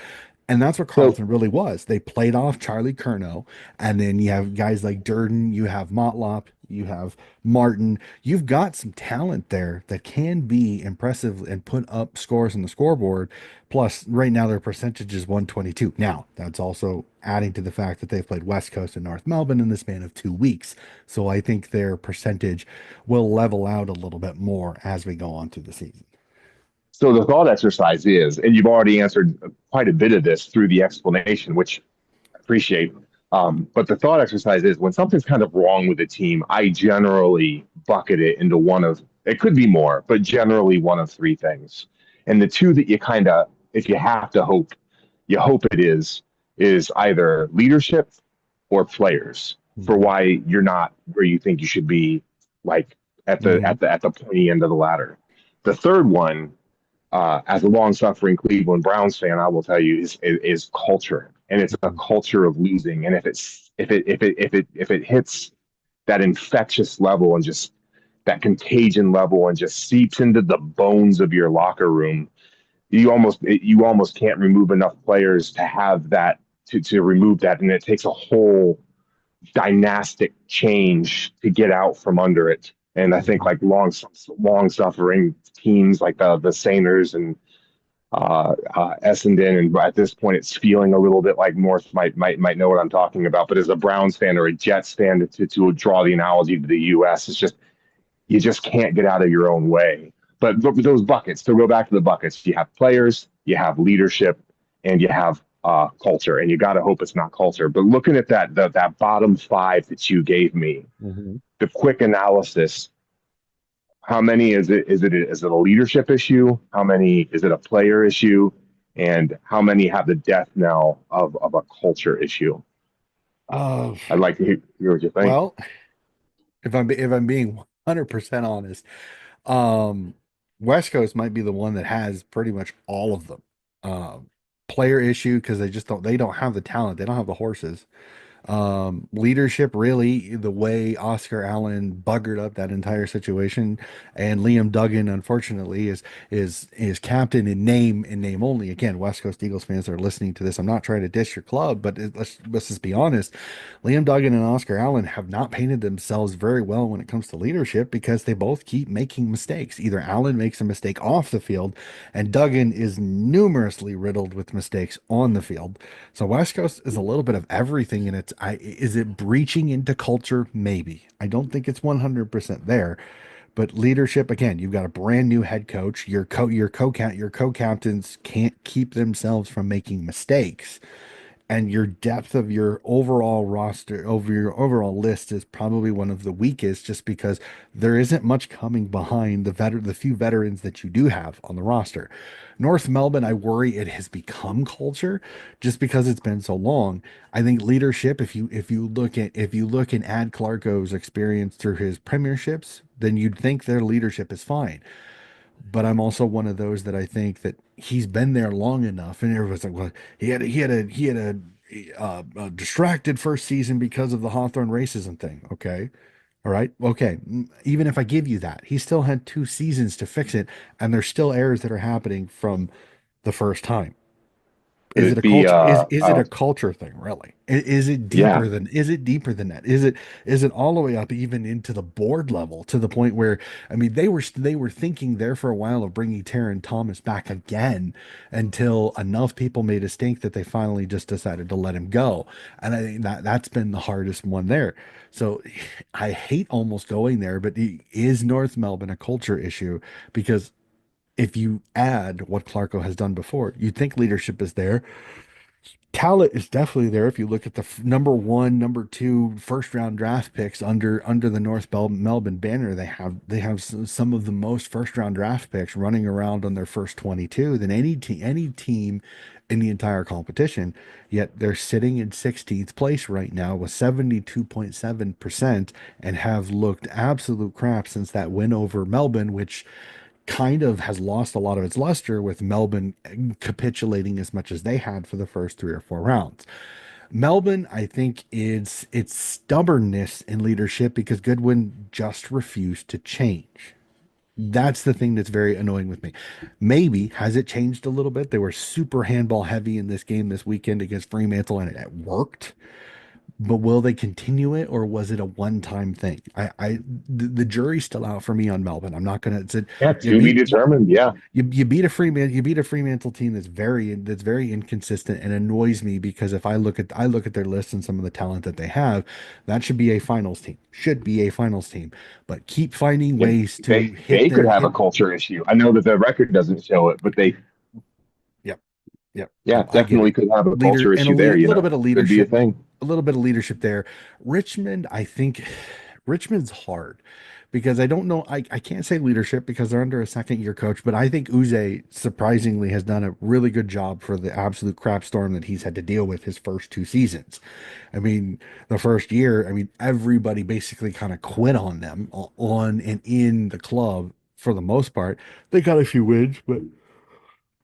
And that's what
So
Carlton really was. They played off Charlie Curnow, and then you have guys like Durden, you have Motlop, you have Martin. You've got some talent there that can be impressive and put up scores on the scoreboard. Plus, right now their percentage is 122. Now, that's also adding to the fact that they've played West Coast and North Melbourne in the span of 2 weeks. So I think their percentage will level out a little bit more as we go on through the season.
So the thought exercise is, and you've already answered quite a bit of this through the explanation, which I appreciate. But the thought exercise is when something's kind of wrong with the team, I generally bucket it into one of, it could be more, but generally one of three things. And the two that you kind of, if you have to hope, you hope it is either leadership or players for
Mhm.
why you're not where you think you should be, like
Mhm.
at the pointy end of the ladder. The third one, as a long-suffering Cleveland Browns fan, I will tell you is culture, and it's a
Mhm.
culture of losing. And if it hits that infectious level and just that contagion level and just seeps into the bones of your locker room, you almost can't remove enough players to have that to remove that, and it takes a whole dynastic change to get out from under it. And I think
Mhm.
like long suffering teams like the Sainers and Essendon, and at this point, it's feeling a little bit like North might know what I'm talking about. But as a Browns fan or a Jets fan, to draw the analogy to the U.S., it's just you just can't get out of your own way. But those buckets, to go back to the buckets, you have players, you have leadership, and you have culture. And you got to hope it's not culture. But looking at that bottom five that you gave me,
Mhm.
the quick analysis, how many is it? Is it a leadership issue? How many is it a player issue? And how many have the death knell of a culture issue?
Uh,
I'd like to hear what you think.
well, if I'm being 100% honest, um, West Coast might be the one that has pretty much all of them. Um, Player issue because they don't have the talent, they don't have the horses. Leadership, really, the way Oscar Allen buggered up that entire situation, and Liam Duggan, unfortunately, is captain in name only. Again, West Coast Eagles fans are listening to this. I'm not trying to dish your club, but let's just be honest. Liam Duggan and Oscar Allen have not painted themselves very well when it comes to leadership because they both keep making mistakes. Either Allen makes a mistake off the field, and Duggan is numerously riddled with mistakes on the field. So West Coast is a little bit of everything, and is it breaching into culture? Maybe. I don't think it's 100% there, but leadership again. You've got a brand new head coach. Your co-captains can't keep themselves from making mistakes, and your depth of your overall roster over your overall list is probably one of the weakest just because there isn't much coming behind the few veterans that you do have on the roster. North Melbourne, I worry it has become culture just because it's been so long. I think leadership, if you look and add Clarko's experience through his premierships, then you'd think their leadership is fine. But I'm also one of those that I think that he's been there long enough, and everyone's like, well, he had a distracted first season because of the Hawthorne racism thing. Okay, all right, okay. Even if I give you that, he still had 2 seasons to fix it, and there's still errors that are happening from the first time.
Could
Is it
it
a
be
culture? Is it a culture thing, really? Is it
yeah,
deeper than that? Is it all the way up even into the board level to the point where I mean they were thinking there for a while of bringing Taron Thomas back again until enough people made a stink that they finally just decided to let him go. And I think that's been the hardest one there. So I hate almost going there, but is North Melbourne a culture issue? Because if you add what Clarko has done before, you'd think leadership is there. Talent is definitely there. If you look at the number one, number two, first round draft picks under the Melbourne banner, they have some of the most first round draft picks running around on their first 22 than any team in the entire competition. Yet they're sitting in 16th place right now with 72.7% and have looked absolute crap since that win over Melbourne, which kind of has lost a lot of its luster with Melbourne capitulating as much as they had for the first 3 or 4 rounds. Melbourne, I think, is its stubbornness in leadership because Goodwin just refused to change. That's the thing that's very annoying with me. Maybe has it changed a little bit? They were super handball heavy in this game this weekend against Fremantle, and it worked. But will they continue it, or was it a one-time thing? The jury's still out for me on Melbourne. I'm not gonna. It's a,
yeah,
you
to be
beat
determined. Yeah,
you beat a Fremantle team that's very inconsistent and annoys me because if I look at their list and some of the talent that they have, that should be a finals team. Should be a finals team. But keep finding
yeah,
ways to
they could have a
hit.
culture issue. I know that the record doesn't show it, but they
Yep. Yep.
yeah,
I get
definitely
it.
could have a
Leader
culture
and a
issue there. You
little
know,
bit of
could be a
leadership,
thing.
there. Richmond, I think Richmond's hard because I don't know. I can't say leadership because they're under a second year coach, but I think Uze surprisingly has done a really good job for the absolute crap storm that he's had to deal with his first 2 seasons. I mean, the first year, I mean, everybody basically kind of quit on them on and in the club for the most part. They got a few wins, but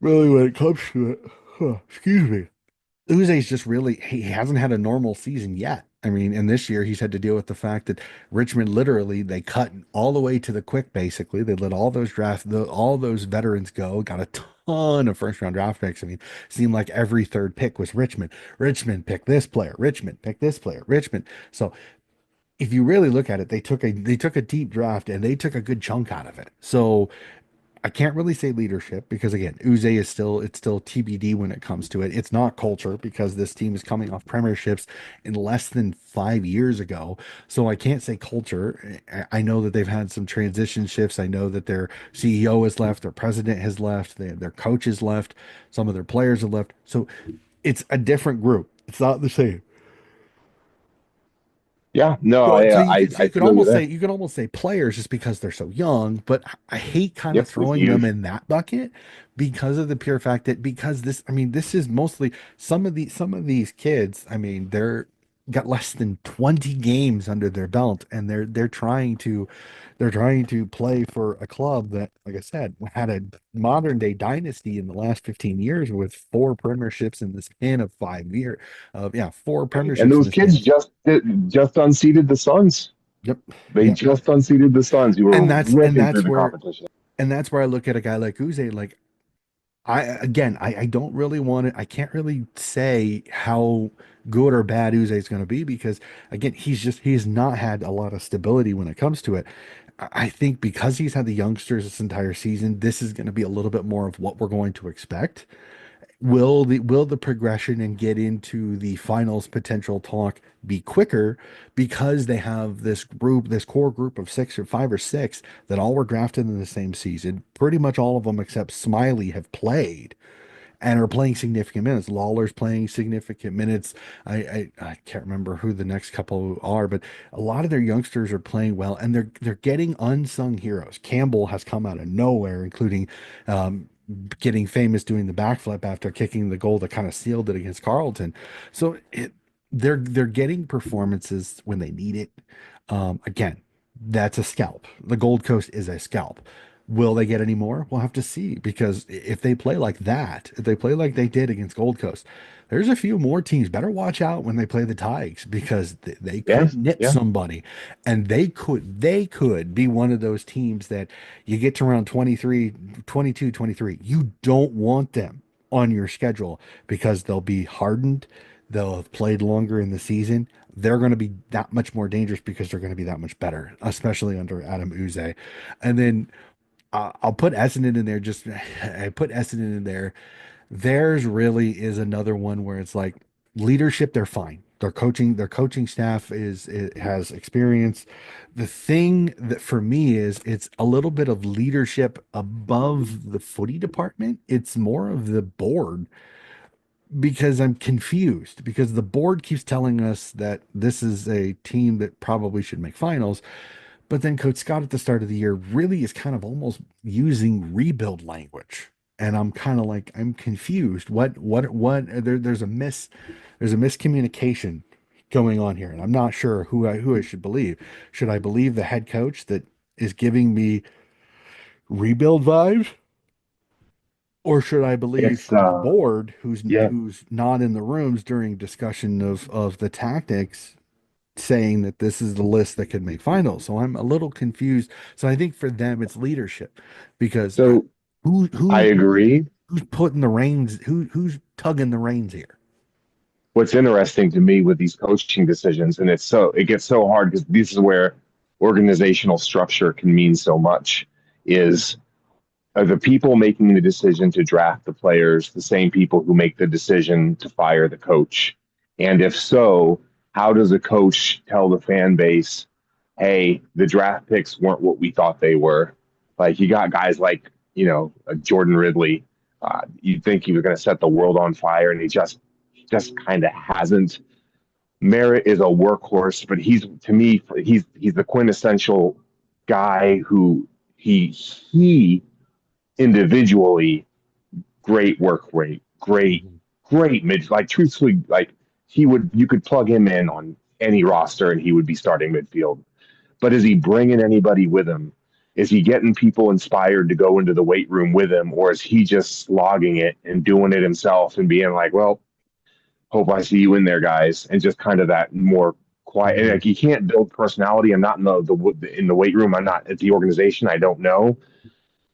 really when it comes to it, excuse me. Uze's just really he hasn't had a normal season yet. I mean, and this year he's had to deal with the fact that Richmond literally they cut all the way to the quick. Basically, they let all those veterans go. Got a ton of first round draft picks. I mean, seemed like every third pick was Richmond. Richmond pick this player. Richmond pick this player. Richmond. So if you really look at it, they took a deep draft and they took a good chunk out of it. So I can't really say leadership because again, Uze is still it's still TBD when it comes to it. It's not culture because this team is coming off premierships in less than 5 years ago. So I can't say culture. I know that they've had some transition shifts. I know that their CEO has left, their president has left, their coach has left, some of their players have left. So it's a different group. It's not the same.
Yeah, no,
So,
I feel you there.
you could almost say players just because they're so young, but I hate kind of
Yep, with
throwing them
youth.
in that bucket because of the pure fact that because this I mean this is mostly some of these kids, I mean, they're got less than 20 games under their belt and they're trying to play for a club that like I said had a modern day dynasty in the last 15 years with 4 premierships in the span of 5 years four
And
premierships in
those
the span
kids
of
just unseated the Suns.
yep.
They
Yep.
just unseated the Suns, who were
And
ripping through the competition.
that's where I look at a guy like Uze, like I don't really want to, I can't really say how good or bad Uze is going to be because again, he's not had a lot of stability when it comes to it. I think because he's had the youngsters this entire season, this is going to be a little bit more of what we're going to expect. Will the progression and get into the finals potential talk be quicker because they have this core group of 6 or 5 or 6 that all were drafted in the same season? Pretty much all of them except Smiley have played and are playing significant minutes. Lawler's playing significant minutes. I can't remember who the next couple are, but a lot of their youngsters are playing well, and they're getting unsung heroes. Campbell has come out of nowhere, including getting famous doing the backflip after kicking the goal that kind of sealed it against Carlton. So they're getting performances when they need it. Again, that's a scalp. The Gold Coast is a scalp. Will they get any more? We'll have to see because if they play like that, if they play like they did against Gold Coast, there's a few more teams. Better watch out when they play the Tigers because they
Yeah,
could nip
yeah.
somebody, and they could be one of those teams that you get to around 23, 22, 23. You don't want them. on your schedule because they'll be hardened, they'll have played longer in the season. They're going to be that much more dangerous because they're going to be that much better, especially under Adam Uze. And then I'll put Essendon in there. Just I put Essendon in there. Theirs really is another one where it's like leadership. They're fine. Their coaching staff it has experience. The thing that for me is it's a little bit of leadership above the footy department. It's more of the board because I'm confused because the board keeps telling us that this is a team that probably should make finals. But then Coach Scott at the start of the year really is kind of almost using rebuild language. And I'm kind of like, I'm confused. There's a miscommunication going on here. And I'm not sure who I should believe. Should I believe the head coach that is giving me rebuild vibes? Or should I believe
It's
the board
yeah.
who's not in the rooms during discussion of the tactics saying that this is the list that could make finals. So I'm a little confused. So I think for them it's leadership because
So
who
I
who
agree.
who's putting the reins, who's tugging the reins here?
What's interesting to me with these coaching decisions, and it gets so hard because this is where organizational structure can mean so much, is are the people making the decision to draft the players the same people who make the decision to fire the coach? And if so, how does a coach tell the fan base, hey, the draft picks weren't what we thought they were? Like you got guys like, Jordan Ridley. You'd think he was going to set the world on fire, and he just kind of hasn't. Merritt is a workhorse, but he's to me he's the quintessential guy who he individually great work rate,
Mhm.
great mid. Like truthfully, like you could plug him in on any roster and he would be starting midfield. But is he bringing anybody with him? Is he getting people inspired to go into the weight room with him, or is he just slogging it and doing it himself and being like, well, hope I see you in there, guys, and just kind of that more quiet. And
Mhm.
like you can't build personality. I'm not in in the weight room. I'm not at the organization. I don't know.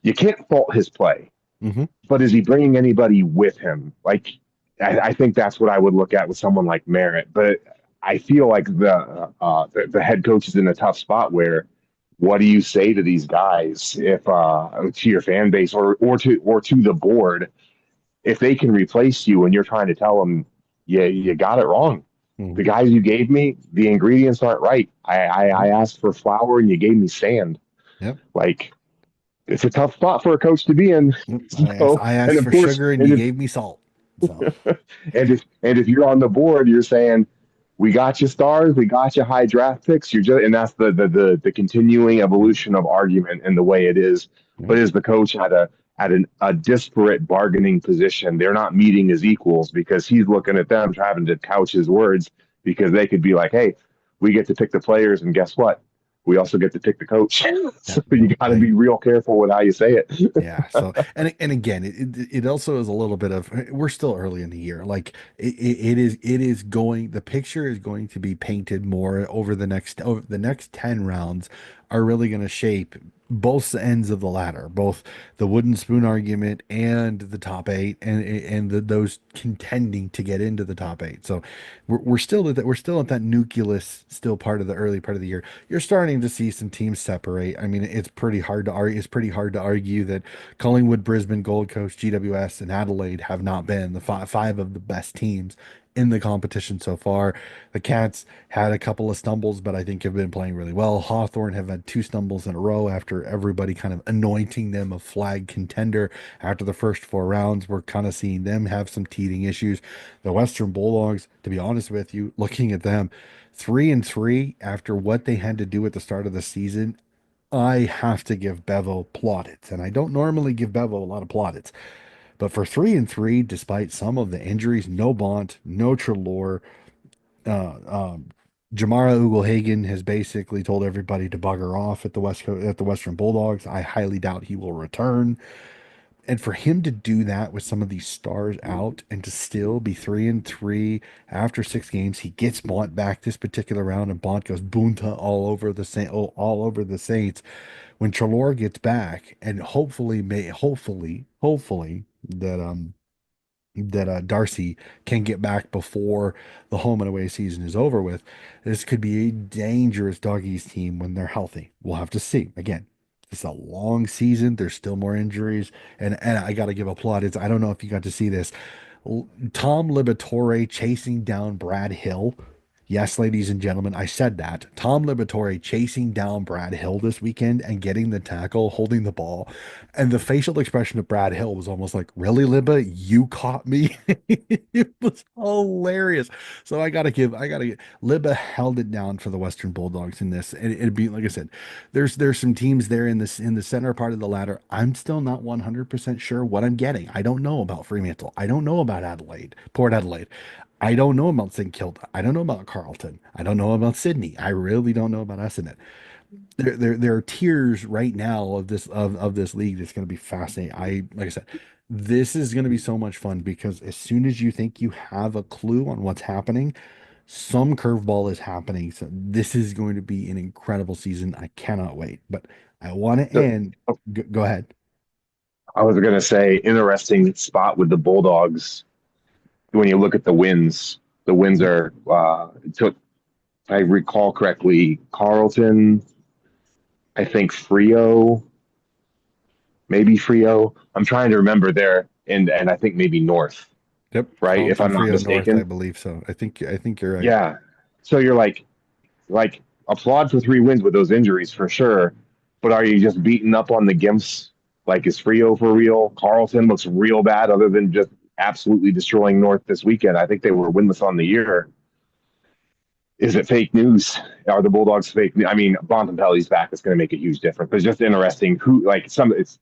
You can't fault his play,
Mhm.
but is he bringing anybody with him? Like, I think that's what I would look at with someone like Merritt. But I feel like the head coach is in a tough spot where what do you say to these guys if to your fan base or to the board if they can replace you and you're trying to tell them yeah you got it wrong. The
Mhm.
guys you gave me, the ingredients aren't right. I
Yep.
asked for flour and you gave me sand.
Yep.
Like it's a tough spot for a coach to be in.
Yep.
So,
I
and
asked
of
for
course,
sugar and
and
you
if
gave me salt. So
and if you're on the board, you're saying we got you stars, we got you high draft picks. You're just, and that's the continuing
yep.
evolution of argument and the way it is.
Yep.
But is the coach at a disparate bargaining position? They're not meeting as equals because he's looking at them having to couch his words because they could be like, hey, we get to pick the players, and guess what? We also get to pick the coach. So
Yep.
you
Yep.
got to be real careful with how you say it.
Yeah. So, and again, it also is a little bit of we're still early in the year. Like it is going. The picture is going to be painted more over the next 10 rounds are really going to shape both ends of the ladder, both the wooden spoon argument and the top eight, and those contending to get into the top eight. So we're still at that nucleus, still part of the early part of the year. You're starting to see some teams separate. I mean, it's pretty hard to argue. It's pretty hard to argue that Collingwood, Brisbane, Gold Coast, GWS, and Adelaide have not been the five of the best teams in the competition so far. The Cats had a couple of stumbles, but I think have been playing really well. Hawthorn have had two stumbles in a row after everybody kind of anointing them a flag contender after the first four rounds. We're kind of seeing them have some teething issues. The Western Bulldogs, to be honest with you, looking at them, 3-3 after what they had to do at the start of the season. I have to give Bevo plaudits, and I don't normally give Bevo a lot of plaudits, but for 3-3, despite some of the injuries, no Bont, no Trelaw, uh, um, Jamara Ugle-Hagan has basically told everybody to bugger off at at the Western Bulldogs. I highly doubt he will return. And for him to do that with some of these stars out and to still be 3-3 after 6 games, he gets Bont back this particular round, and Bont goes bunta all over the Saints. When Trelaw gets back, and hopefully that that Darcy can get back before the home and away season is over with. This could be a dangerous doggies team when they're healthy. We'll have to see. Again, it's a long season. There's still more injuries, and I got to give a plaudits. I don't know if you got to see this. Tom Liberatore chasing down Brad Hill. Yes, ladies and gentlemen, I said that. Tom Liberatore chasing down Brad Hill this weekend and getting the tackle, holding the ball. And the facial expression of Brad Hill was almost like, really, Libba, you caught me? It was hilarious. So Libba held it down for the Western Bulldogs in this. And it'd be, like I said, there's some teams there in the center part of the ladder. I'm still not 100% sure what I'm getting. I don't know about Fremantle. I don't know about Adelaide, Port Adelaide. I don't know about St Kilda. I don't know about Carlton. I don't know about Sydney. I really don't know about Essendon. There are tiers right now of this league that's going to be fascinating. Like I said, this is going to be so much fun because as soon as you think you have a clue on what's happening, some curveball is happening. So this is going to be an incredible season. I cannot wait. But I want to
So,
end. Go ahead.
I was going to say, interesting spot with the Bulldogs. When you look at the wins are took. If I recall correctly, Carlton, I think Frio, maybe Frio. I'm trying to remember there, and I think maybe North,
Yep,
right? If
Carlton
I'm not
Frio North, I
mistaken.
believe so. I think you're right.
Yeah. So you're like applaud for 3 wins with those injuries for sure, but are you just beating up on the Gimps? Like is Frio for real? Carlton looks real bad, other than just absolutely destroying North this weekend. I think they were winless on the year. Is it fake news? Are the Bulldogs fake? I mean, Bontempelli's back. It's going to make a huge difference. But it's just interesting who like some. It's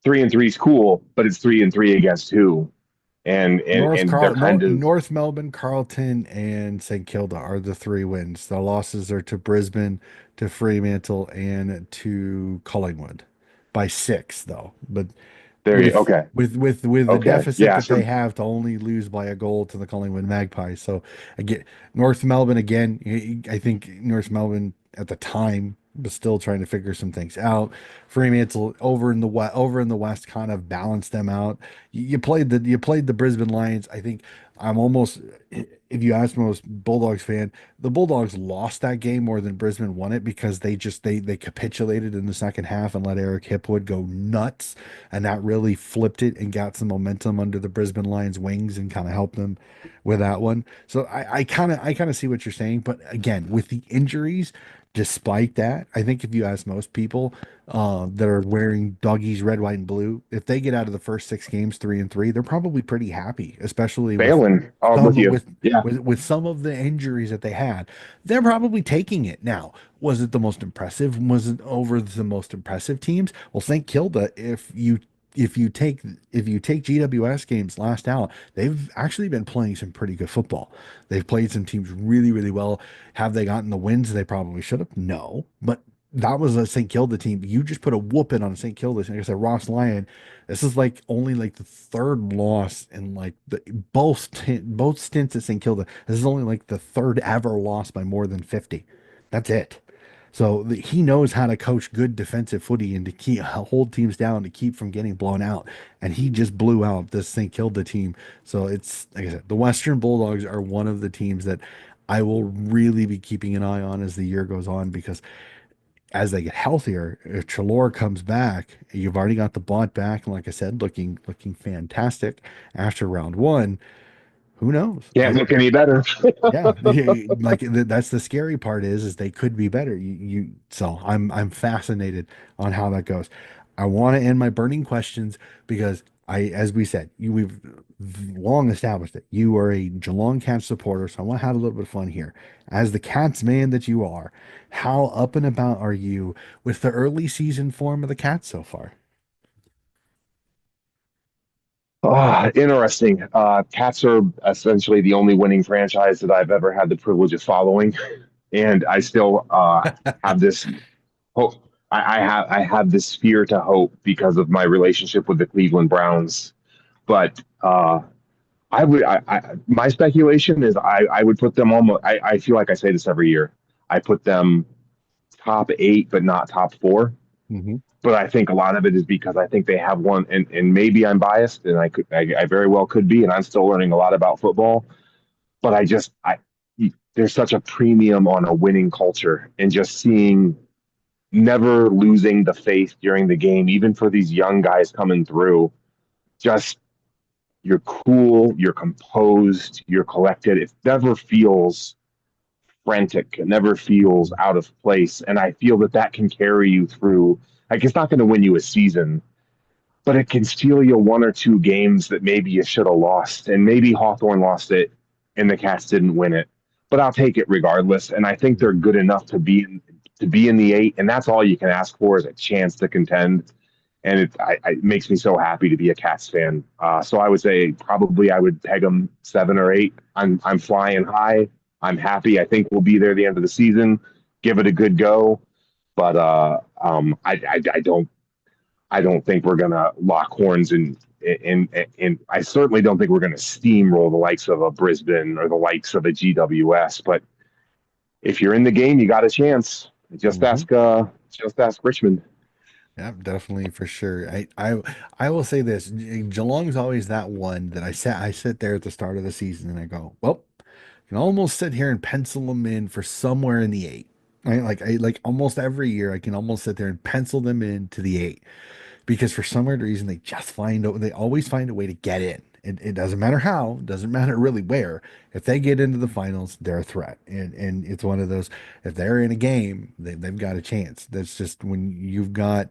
3-3 is cool, but it's 3-3 against who, and they're kind of
North Melbourne, Carlton, and St Kilda are the three wins. The losses are to Brisbane, to Fremantle, and to Collingwood by six, though. But
there. You
with
okay,
with the
okay,
deficit
yeah.
that they
So
have to only lose by a goal to the Collingwood Magpies. So again, North Melbourne again. I think North Melbourne at the time was still trying to figure some things out. Fremantle over in the West kind of balanced them out. You played the Brisbane Lions. I think I'm almost if you ask most Bulldogs fan, the Bulldogs lost that game more than Brisbane won it because they capitulated in the second half and let Eric Hipwood go nuts, and that really flipped it and got some momentum under the Brisbane Lions wings and kind of helped them with that one. So I kind of see what you're saying, but again, with the injuries, despite that, I think if you ask most people that are wearing doggies red, white, and blue, if they get out of the first 6 games 3-3, they're probably pretty happy, especially with
Balin, I'm
some
with you.
with
Yeah,
with some of the injuries that they had. They're probably taking it now. Was it the most impressive? Was it over the most impressive teams? Well, St. Kilda, if you take GWS games last out, they've actually been playing some pretty good football. They've played some teams really, really well. Have they gotten the wins they probably should have? No, but that was a St. Kilda team. You just put a whooping on St. Kilda. Like I said, Ross Lyon. This is like only like the third loss in like both stints at St. Kilda. This is only like the third ever loss by more than 50. That's it. So he knows how to coach good defensive footy and to keep hold teams down to keep from getting blown out. And he just blew out this St. Kilda team. So it's like I said, the Western Bulldogs are one of the teams that I will really be keeping an eye on as the year goes on because as they get healthier, if Chalor comes back, you've already got the bot back, and like I said, looking fantastic after round one. Who knows?
can't look any better.
Yeah, like that's the scary part is they could be better. So I'm fascinated on how that goes. I want to end my burning questions because as we said, we've long established that you are a Geelong Cats supporter. So I want to have a little bit of fun here. As the Cats man that you are, how up and about are you with the early season form of the Cats so far?
Interesting. Cats are essentially the only winning franchise that I've ever had the privilege of following, and I still have this hope. I have this fear to hope because of my relationship with the Cleveland Browns. But my speculation is I would put them almost. I feel like I say this every year. I put them top 8, but not top 4.
Hmm.
But I think a lot of it is because I think they have one, and maybe I'm biased, and I very well could be, and I'm still learning a lot about football. But there's such a premium on a winning culture, and just seeing never losing the faith during the game, even for these young guys coming through. Just you're cool, you're composed, you're collected. It never feels frantic. It never feels out of place, and I feel that that can carry you through. Like it's not going to win you a season, but it can steal you one or two games that maybe you should have lost. And maybe Hawthorne lost it and the Cats didn't win it. But I'll take it regardless. And I think they're good enough to be in the eight. And that's all you can ask for is a chance to contend. And it makes me so happy to be a Cats fan. So I would say probably I would peg them 7 or 8. I'm flying high. I'm happy. I think we'll be there at the end of the season. Give it a good go. But I don't think we're going to lock horns and I certainly don't think we're going to steamroll the likes of a Brisbane or the likes of a GWS. But if you're in the game, you got a chance.
Hmm.
Just ask Richmond.
Yeah, definitely for sure. I will say this: Geelong's always that one that I sit there at the start of the season and I go, well, you can almost sit here and pencil them in for somewhere in the eight. Right? Like almost every year, I can almost sit there and pencil them in to the eight because for some weird reason they always find a way to get in. It doesn't matter how, doesn't matter really where. If they get into the finals, they're a threat. And it's one of those, if they're in a game, they've got a chance. That's just when you've got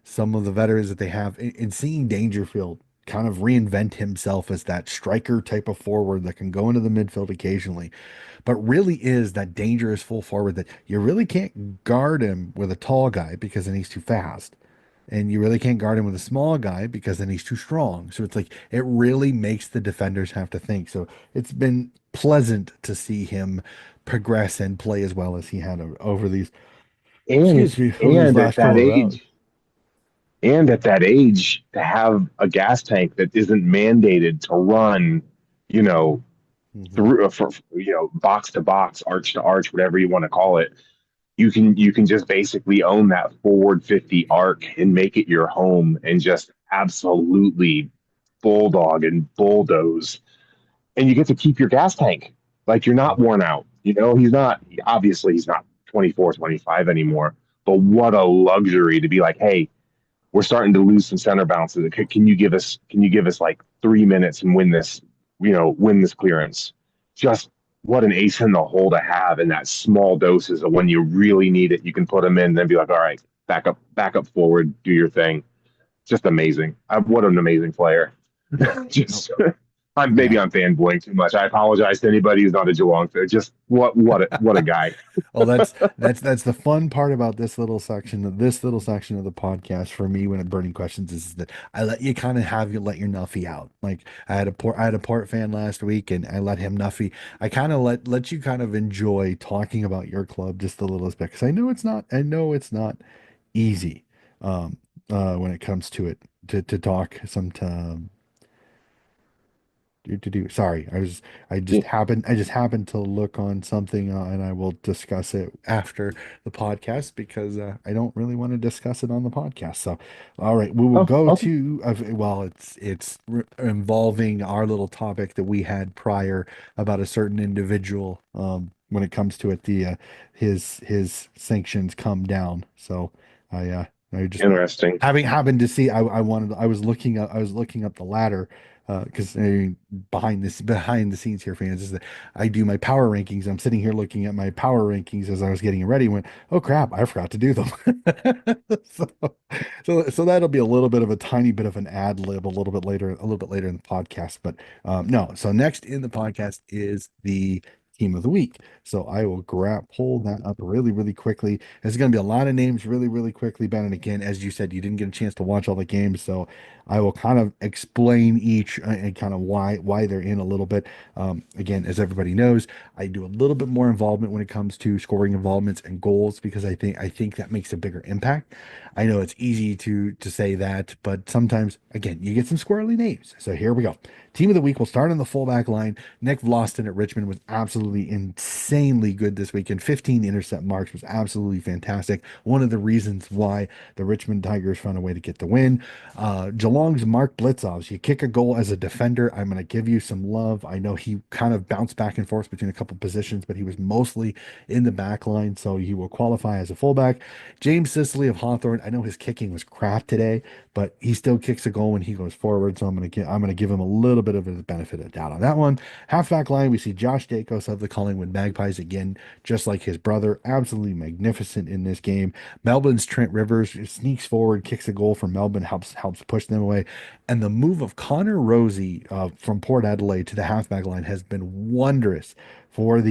some of the veterans that they have and seeing Dangerfield kind of reinvent himself as that striker type of forward that can go into the midfield occasionally, but really is that dangerous full forward that you really can't guard him with a tall guy because then he's too fast. And you really can't guard him with a small guy because then he's too strong. So it's like it really makes the defenders have to think. So it's been pleasant to see him progress and play as well as he had over these,
And
excuse me, over these
and at
last
that
couple of rounds.
age, and at that age, to have a gas tank that isn't mandated to run, you know,
Hmm.
through for box to box, arch to arch, whatever you want to call it. You can just basically own that forward 50 arc and make it your home and just absolutely bulldog and bulldoze, and you get to keep your gas tank. Like you're not worn out. He's not, obviously he's not 24, 25 anymore, but what a luxury to be like, hey, we're starting to lose some center bounces. Can you give us like 3 minutes and win this clearance? Just what an ace in the hole to have in that small doses of when you really need it. You can put them in, and then be like, all right, back up forward, do your thing. Just amazing. What an amazing player.
Oh,
Just maybe
yeah.
I'm fanboying too much. I apologize to anybody who's not a Geelong fan. Just what a guy.
Well, that's the fun part about this little section of the podcast for me when it burning questions is that I let you kind of have you let your nuffy out. Like I had a Port fan last week and I let him nuffy. I kind of let you kind of enjoy talking about your club just a little bit because I know it's not easy when it comes to it to talk sometimes do. Sorry, I just happened to look on something and I will discuss it after the podcast because I don't really want to discuss it on the podcast. So, all right, we will
Oh,
go
okay.
to well, involving our little topic that we had prior about a certain individual. When it comes to it, the his sanctions come down. So, I just
Interesting.
having happened to see I was looking up the ladder because behind the scenes here, fans, is that I do my power rankings. I'm sitting here looking at my power rankings as I was getting ready. And went, oh crap, I forgot to do them. so, so that'll be a little bit of a tiny bit of an ad lib a little bit later in the podcast. But no, so next in the podcast is the team of the week. So I will pull that up really, really quickly. There's going to be a lot of names really, really quickly, Ben. And again, as you said, you didn't get a chance to watch all the games, so I will kind of explain each and kind of why they're in a little bit. Again, as everybody knows, I do a little bit more involvement when it comes to scoring involvements and goals because I think that makes a bigger impact. I know it's easy to say that, but sometimes again you get some squirrely names. So here we go. Team of the week will start on the fullback line. Nick Vlaston at Richmond was absolutely absolutely insanely good this weekend. 15 intercept marks was absolutely fantastic. One of the reasons why the Richmond Tigers found a way to get the win. Geelong's Mark Blitzovs, you kick a goal as a defender. I'm going to give you some love. I know he kind of bounced back and forth between a couple positions, but he was mostly in the back line, so he will qualify as a fullback. James Sicily of Hawthorn, I know his kicking was crap today, but he still kicks a goal when he goes forward, so I'm going to give him a little bit of the benefit of doubt on that one. Halfback line, we see Josh Dacos of the Collingwood Magpies again, just like his brother, absolutely magnificent in this game. Melbourne's Trent Rivers sneaks forward, kicks a goal for Melbourne, helps push them away. And the move of Connor Rosie from Port Adelaide to the halfback line has been wondrous for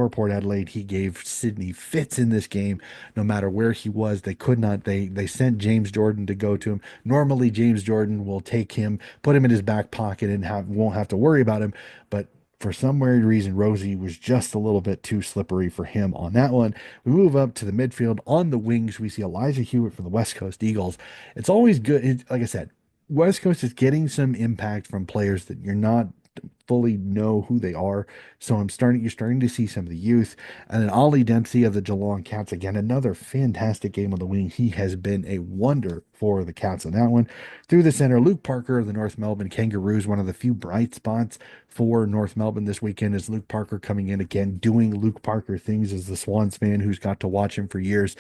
Port Adelaide. He gave Sydney fits in this game, no matter where he was. They could not. They sent James Jordan to go to him. Normally, James Jordan will take him, put him in his back pocket, and won't have to worry about him. But for some weird reason, Rosie was just a little bit too slippery for him on that one. We move up to the midfield. On the wings, we see Elijah Hewitt from the West Coast Eagles. It's always good. Like I said, West Coast is getting some impact from players that you're not fully know who they are. So you're starting to see some of the youth. And then Ollie Dempsey of the Geelong Cats, again, another fantastic game on the wing. He has been a wonder for the Cats on that one. Through the center, Luke Parker of the North Melbourne Kangaroos, one of the few bright spots for North Melbourne this weekend is Luke Parker coming in again, doing Luke Parker things as the Swans fan who's got to watch him for years.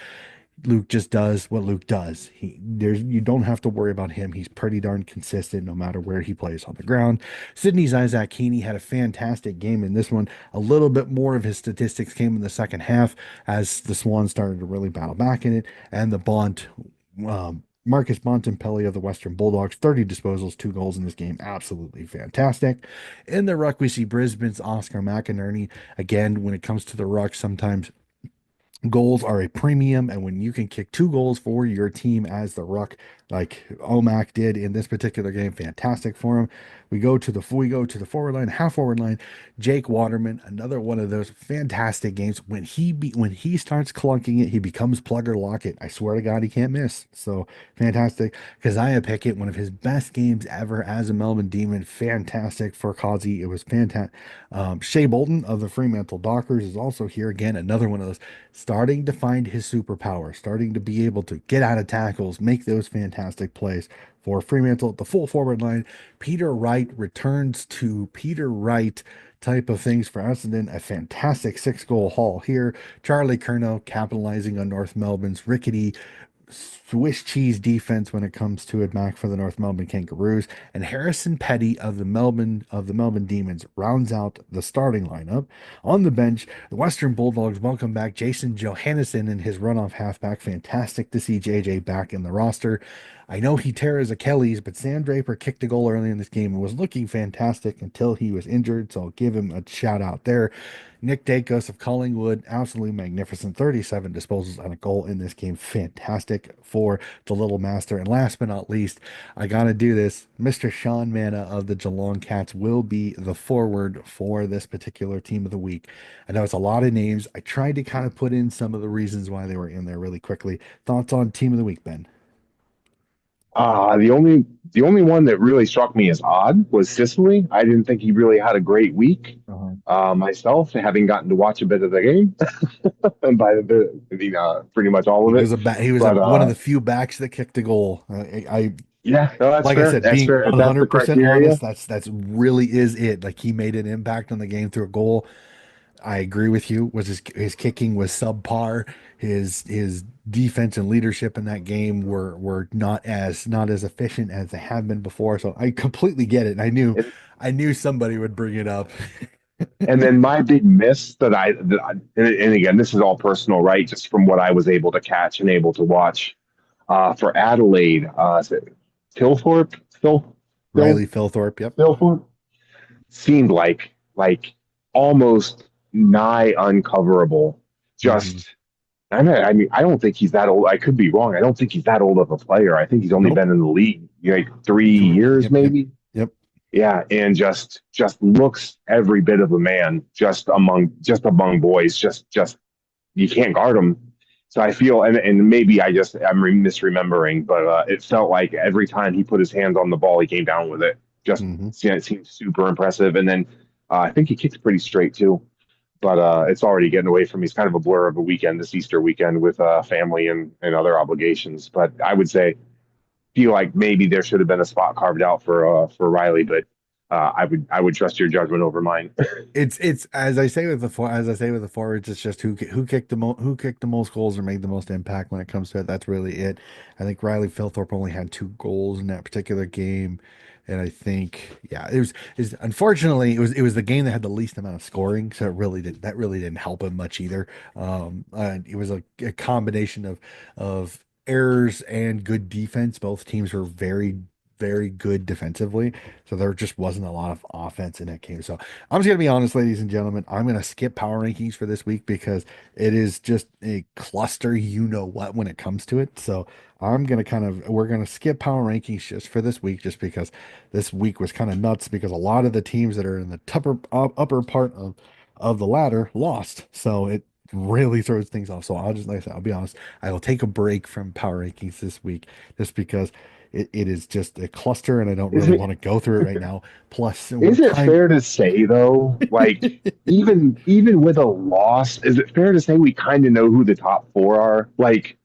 Luke just does what Luke does. You don't have to worry about him. He's pretty darn consistent no matter where he plays on the ground. Sydney's Isaac Heaney had a fantastic game in this one. A little bit more of his statistics came in the second half as the Swans started to really battle back in it. And the Marcus Bontempelli of the Western Bulldogs, 30 disposals, 2 goals in this game. Absolutely fantastic. In the ruck, we see Brisbane's Oscar McInerney. Again, when it comes to the ruck, sometimes goals are a premium, and when you can kick 2 goals for your team as the ruck, like Omac did in this particular game, fantastic for him. We go to the forward line, half forward line. Jake Waterman, another one of those fantastic games. When he starts clunking it, he becomes plug or lock it. I swear to God, he can't miss. So fantastic. Keziah Pickett, one of his best games ever as a Melbourne Demon, fantastic for Kazi. It was fantastic. Shea Bolton of the Fremantle Dockers is also here again. Another one of those starting to find his superpower, starting to be able to get out of tackles, make those fantastic plays for Fremantle. The full forward line, Peter Wright returns to Peter Wright type of things for Essendon. A fantastic 6 goal haul here. Charlie Curnow capitalizing on North Melbourne's rickety Swiss cheese defense when it comes to it back for the North Melbourne Kangaroos, and Harrison Petty of the Melbourne Demons rounds out the starting lineup. On the bench, the Western Bulldogs welcome back Jason Johannesson and his runoff halfback. Fantastic to see JJ back in the roster. I know he tore his Achilles, but Sam Draper kicked a goal early in this game and was looking fantastic until he was injured, so I'll give him a shout out there. Nick Dacos of Collingwood, absolutely magnificent. 37 disposals and a goal in this game. Fantastic for the little master. And last but not least, I got to do this. Mr. Sean Manna of the Geelong Cats will be the forward for this particular team of the week. I know it's a lot of names. I tried to kind of put in some of the reasons why they were in there really quickly. Thoughts on team of the week, Ben?
The only one that really struck me as odd was Sicily. I didn't think he really had a great week.
Uh-huh.
Myself, having gotten to watch a bit of the game, and by pretty much all of it.
He was
But
one of the few backs that kicked a goal. I
yeah, no, that's
like I
fair.
said,
That's
being
fair. If that's the
100%
criteria.
honest, that's really is it. Like he made an impact on the game through a goal. I agree with you. Was his kicking was subpar. His defense and leadership in that game were not as efficient as they have been before. So I completely get it. And
And,
I knew somebody would bring it up.
and then my big miss and again, this is all personal, right? Just from what I was able to catch and able to watch for Adelaide, is it Tilthorpe?
Riley
Phil,
Philthorpe. Yep.
Tilthorpe? Seemed like almost nigh uncoverable.
Hmm.
Just I mean, I don't think he's that old. I could be wrong. I don't think he's that old of a player. I think he's only
Nope.
been in the league like 3 years,
Yep. Yep.
maybe.
Yep.
Yeah, and just looks every bit of a man. Just among boys. Just you can't guard him. So I feel, and maybe I'm misremembering, but it felt like every time he put his hands on the ball, he came down with it. Just
Hmm.
yeah, it seemed super impressive. And then I think he kicks pretty straight too. but it's already getting away from me. It's kind of a blur of a weekend, this Easter weekend with family and other obligations. But I would say feel like maybe there should have been a spot carved out for Riley, but I would trust your judgment over mine.
It's as I say with as I say with the forwards, it's just who kicked the most goals or made the most impact when it comes to it. That's really it. I think Riley Philthorpe only had 2 goals in that particular game, and I think yeah, it was is unfortunately it was the game that had the least amount of scoring, so that really didn't help him much either. It was a combination of errors and good defense. Both teams were very good defensively, so there just wasn't a lot of offense in that game. So I'm just gonna be honest, ladies and gentlemen. I'm gonna skip power rankings for this week because it is just a cluster, you know what, when it comes to it. So we're gonna skip power rankings just for this week, just because this week was kind of nuts because a lot of the teams that are in the upper part of the ladder lost. So it really throws things off. So I'll just like I said, I'll be honest. I will take a break from power rankings this week just because it is just a cluster and I don't
Is
really
it
want to go through it right now. Plus, we're
is it
time.
fair to say though, like even with a loss, is it fair to say we kind of know who the top four are? Like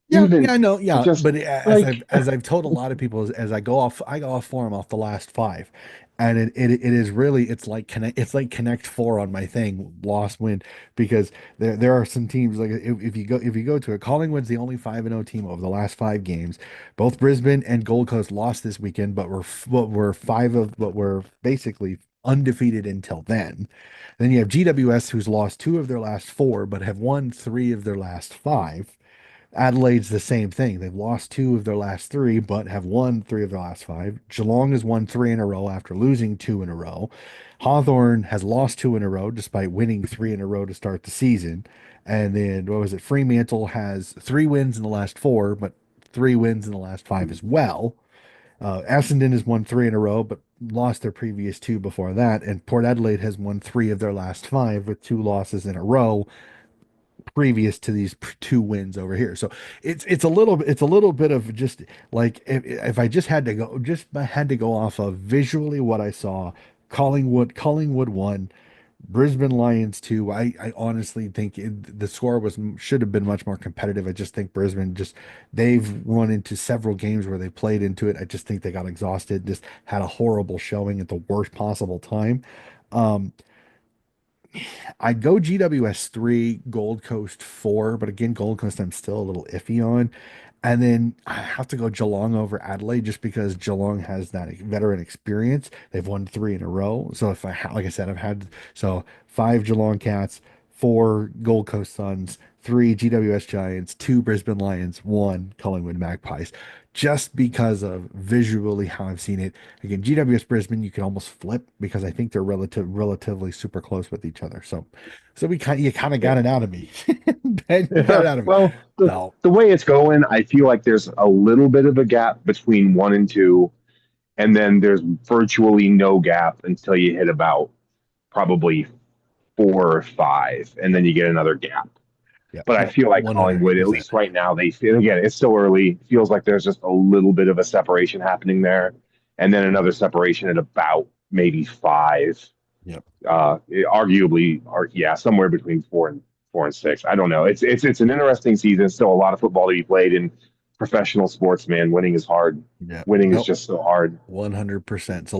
Yeah,
even
yeah, no, yeah,
just
but
like
as I've told a lot of people, as I go off form off the last five, and it is really it's like Connect Four on my thing, lost win, because there are some teams like if you go to it, Collingwood's the only 5-0 team over the last 5 games. Both Brisbane and Gold Coast lost this weekend, but were basically undefeated until then. Then you have GWS, who's lost 2 of their last 4, but have won 3 of their last 5. Adelaide's the same thing. They've lost 2 of their last 3, but have won 3 of their last 5. Geelong has won 3 in a row after losing 2 in a row. Hawthorn has lost 2 in a row despite winning 3 in a row to start the season. And then what was it? Fremantle has 3 wins in the last 4, but 3 wins in the last 5 as well. Essendon has won 3 in a row, but lost their previous 2 before that. And Port Adelaide has won 3 of their last 5 with 2 losses in a row previous to these 2 wins over here. So it's a little bit of just like if I just had to go off of visually what I saw. Collingwood won, Brisbane Lions 2. I honestly think the score was should have been much more competitive. I just think Brisbane just they've run into several games where they played into it. I just think they got exhausted, just had a horrible showing at the worst possible time. Um, I'd go GWS 3, Gold Coast 4, but again, Gold Coast I'm still a little iffy on. And then I have to go Geelong over Adelaide just because Geelong has that veteran experience. They've won 3 in a row. So like I said, I've had so 5 Geelong Cats, 4 Gold Coast Suns, 3 GWS Giants, 2 Brisbane Lions, 1 Collingwood Magpies. Just because of visually how I've seen it. Again, GWS Brisbane, you can almost flip because I think they're relatively super close with each other. So you kind of got it out of me. Ben, you got it
yeah,
out of me.
well
So
the way it's going, I feel like there's a little bit of a gap between one and two, and then there's virtually no gap until you hit about probably four or five, and then you get another gap.
yeah,
But I feel like Collingwood, at
100%.
least right now, they feel again, it's still early. Feels like there's just a little bit of a separation happening there, and then another separation at about maybe five.
Yep.
Arguably, or yeah, somewhere between four and six. I don't know. It's an interesting season. Still a lot of football to be played in professional sports. Man, winning is hard.
Yeah.
Winning is
Nope.
just so hard.
100%. So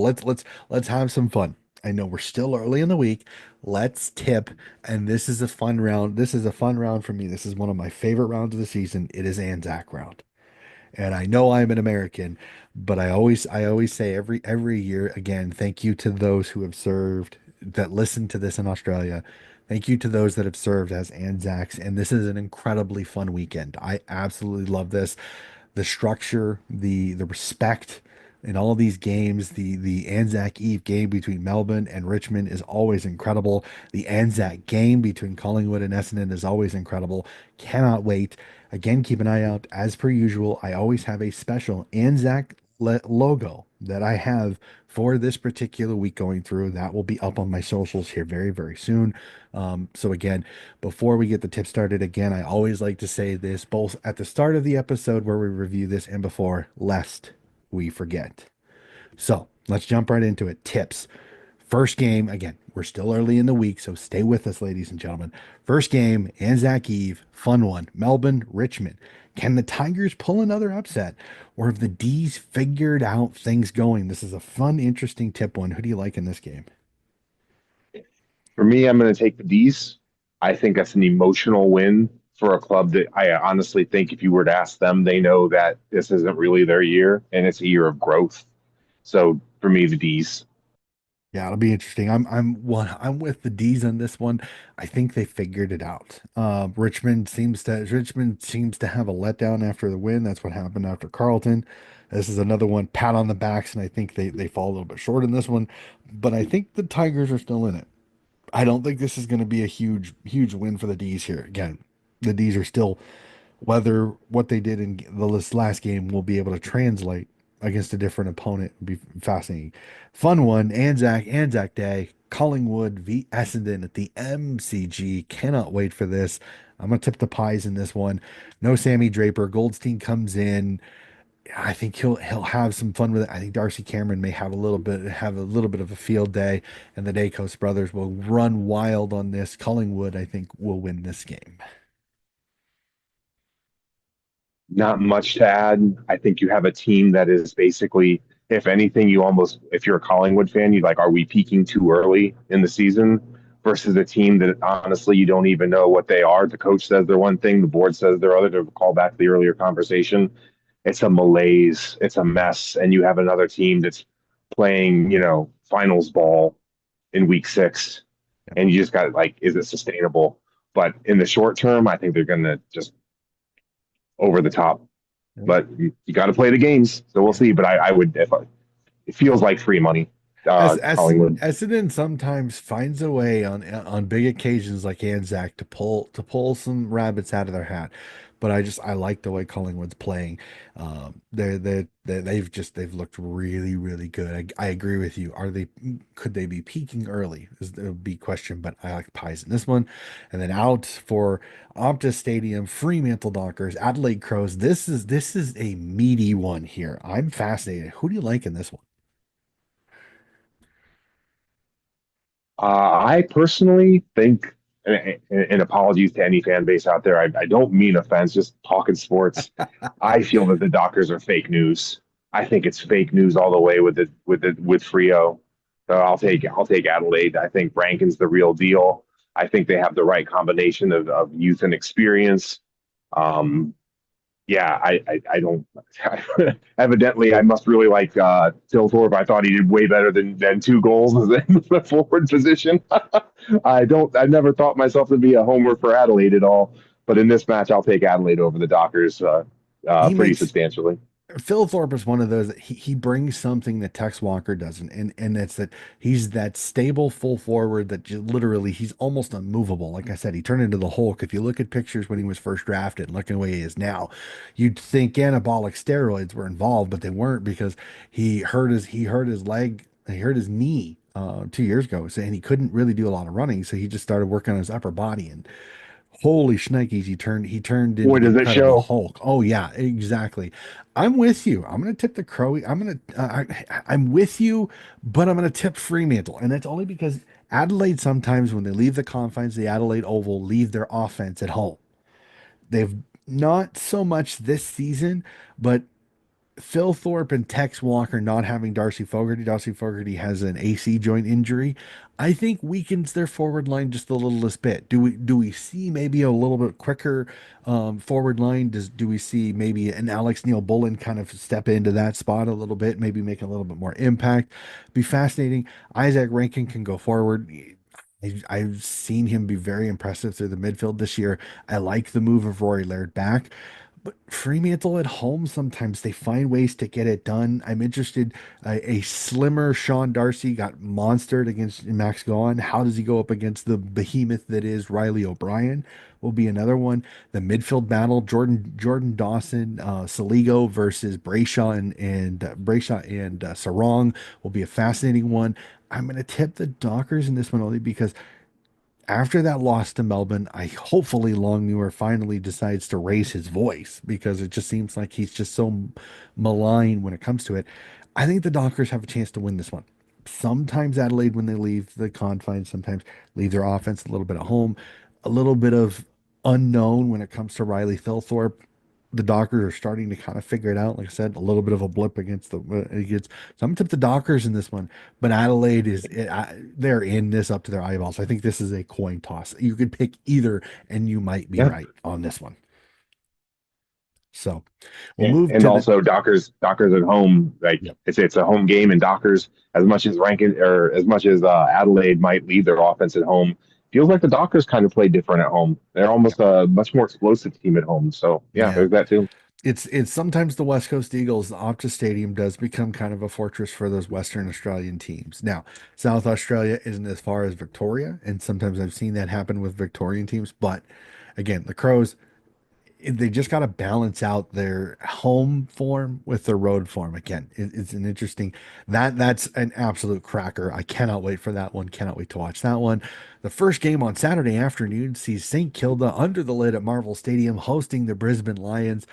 let's have some fun. I know we're still early in the week. Let's tip, and this is a fun round. This is a fun round for me. This is one of my favorite rounds of the season. It is Anzac round. And I know I'm an American, but I always say every year again, thank you to those who have served that listen to this in Australia. Thank you to those that have served as Anzacs, and this is an incredibly fun weekend. I absolutely love this. The structure, the respect in all these games, the Anzac Eve game between Melbourne and Richmond is always incredible. The Anzac game between Collingwood and Essendon is always incredible. Cannot wait. Again, keep an eye out. As per usual, I always have a special Anzac logo that I have for this particular week going through. That will be up on my socials here very, very soon. So again, before we get the tip started, again, I always like to say this both at the start of the episode where we review this and before, lest we forget. So let's jump right into it. Tips. First game, again, We're still early in the week, so stay with us, ladies and gentlemen. First game, Anzac Eve, fun one. Melbourne, Richmond. Can the Tigers pull another upset? Or have the D's figured out things going? This is a fun, interesting tip one. Who do you like in this game?
For me, I'm going to take the D's. I think that's an emotional win for a club that I honestly think if you were to ask them, they know that this isn't really their year and it's a year of growth. So for me, the D's.
Yeah, it'll be interesting. I'm with the D's on this one. I think they figured it out. Richmond seems to have a letdown after the win. That's what happened after Carlton. This is another one, pat on the backs, and I think they fall a little bit short in this one. But I think the Tigers are still in it. I don't think this is going to be a huge win for the D's here. Again, the D's are still whether what they did in the last game will be able to translate against a different opponent would be fascinating. Fun one, Anzac Day, Collingwood v Essendon at the MCG. Cannot wait for this. I'm gonna tip the pies in this one. No Sammy Draper. Goldstein comes in. I think he'll have some fun with it. I think Darcy Cameron may have a little bit of a field day, and the Dacos brothers will run wild on this. Collingwood, I think, will win this game.
Not much to add. I think you have a team that is basically, if anything, you almost, if you're a Collingwood fan, you like, are we peaking too early in the season? Versus a team that honestly you don't even know what they are. The coach says they're one thing, the board says they're other. To call back the earlier conversation, it's a malaise, it's a mess, and you have another team that's playing, finals ball in week 6, and you just got like, is it sustainable? But in the short term, I think they're going to just over the top,
Yeah.
but you got to play the games. So we'll
Yeah.
see. But I would, if I, it feels like free money, Collingwood.
Essendon sometimes finds a way on big occasions like Anzac to pull some rabbits out of their hat. But I like the way Collingwood's playing. They've looked really good. I agree with you. Could they be peaking early? Is the big question. But I like pies in this one. And then out for Optus Stadium, Fremantle Dockers, Adelaide Crows. This is a meaty one here. I'm fascinated. Who do you like in this one?
I personally think, and apologies to any fan base out there, I don't mean offense, just talking sports. I feel that the Dockers are fake news. I think it's fake news all the way with Frio. So I'll take Adelaide. I think Rankin's the real deal. I think they have the right combination of youth and experience. Um, yeah, I don't. Evidently, I must really like Till Thorpe. I thought he did way better than 2 goals in the forward position. I don't. I never thought myself to be a homer for Adelaide at all. But in this match, I'll take Adelaide over the Dockers
He
pretty
makes
substantially.
Phil Thorpe is one of those that he brings something that Tex Walker doesn't, and it's that he's that stable full forward that literally he's almost unmovable. Like I said, he turned into the Hulk. If you look at pictures when he was first drafted, and looking the way he is now, you'd think anabolic steroids were involved, but they weren't because he hurt his leg, he hurt his knee 2 years ago, and he couldn't really do a lot of running, so he just started working on his upper body and holy shnikes, he turned into
Boy,
the
does it
Incredible
show!
Hulk. Oh yeah, exactly. I'm with you. I'm gonna tip the Crow. I'm with you, but I'm gonna tip Fremantle, and that's only because Adelaide sometimes when they leave the confines of the Adelaide Oval, leave their offense at home. They've not so much this season, but Phil Thorpe and Tex Walker not having Darcy Fogarty. Darcy Fogarty has an AC joint injury. I think weakens their forward line just a littlest bit. Do we see maybe a little bit quicker forward line? Do we see maybe an Alex Neil Bullen kind of step into that spot a little bit, maybe make a little bit more impact? Be fascinating. Isaac Rankin can go forward. I've seen him be very impressive through the midfield this year. I like the move of Rory Laird back. But Fremantle at home, sometimes they find ways to get it done. I'm interested. A slimmer Sean Darcy got monstered against Max Gawn. How does he go up against the behemoth that is Riley O'Brien? Will be another one. The midfield battle: Jordan Dawson, Saligo versus Brayshaw and Sarong will be a fascinating one. I'm going to tip the Dockers in this one only because after that loss to Melbourne, I hopefully Longmuir finally decides to raise his voice because it just seems like he's just so malign when it comes to it. I think the Dockers have a chance to win this one. Sometimes Adelaide, when they leave the confines, sometimes leave their offense a little bit at home, a little bit of unknown when it comes to Riley Thilthorpe. The Dockers are starting to kind of figure it out. Like I said, a little bit of a blip against. So I'm gonna tip the Dockers in this one, but Adelaide they're in this up to their eyeballs. I think this is a coin toss. You could pick either, and you might be
Yeah.
right on this one. So we'll
Yeah.
move
And
to the.
also Dockers at home, like
Yep.
it's a home game, and Dockers, as much as Rankin or as much as Adelaide might leave their offense at home, feels like the Dockers kind of play different at home. They're almost a much more explosive team at home. So yeah,
Yeah.
there's that too.
It's sometimes the West Coast Eagles, the Optus Stadium does become kind of a fortress for those Western Australian teams. Now, South Australia isn't as far as Victoria, and sometimes I've seen that happen with Victorian teams. But again, the Crows, they just got to balance out their home form with their road form. Again, it's an interesting that's an absolute cracker. I cannot wait for that one. Cannot wait to watch that one. The first game on Saturday afternoon sees St. Kilda under the lid at Marvel Stadium hosting the Brisbane Lions.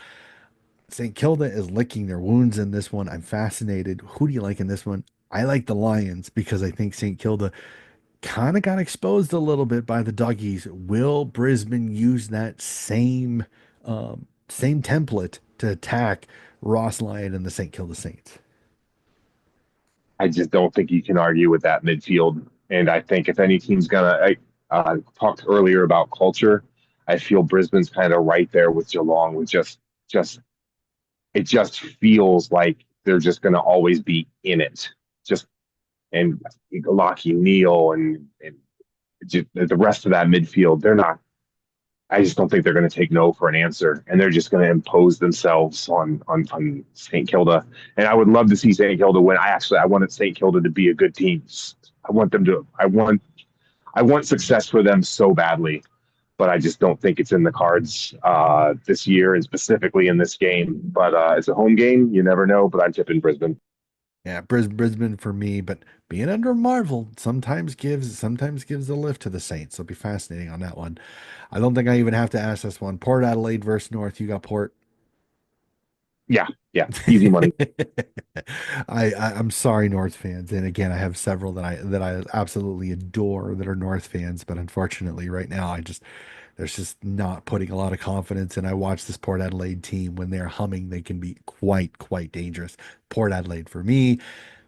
St. Kilda is licking their wounds in this one. I'm fascinated. Who do you like in this one? I like the Lions because I think St. Kilda kind of got exposed a little bit by the Doggies. Will Brisbane use that same template to attack Ross Lyon and the St. Kilda Saints?
I just don't think you can argue with that midfield. And I think if any team's gonna, I talked earlier about culture. I feel Brisbane's kind of right there with Geelong, with just it just feels like they're just gonna always be in it. Just and Lockie Neal and just the rest of that midfield, they're not. I just don't think they're going to take no for an answer, and they're just going to impose themselves on St. Kilda. And I would love to see St. Kilda win. I wanted St. Kilda to be a good team. I want them to. I want success for them so badly, but I just don't think it's in the cards this year, and specifically in this game. But it's a home game. You never know. But I'm tipping Brisbane.
Yeah, Brisbane for me, but being under Marvel sometimes gives a lift to the Saints. So it'll be fascinating on that one. I don't think I even have to ask this one. Port Adelaide versus North. You got Port.
Yeah, yeah, easy money.
I'm sorry, North fans, and again, I have several that I absolutely adore that are North fans, but unfortunately, right now, there's just not putting a lot of confidence. And I watch this Port Adelaide team when they're humming, they can be quite dangerous. Port Adelaide for me,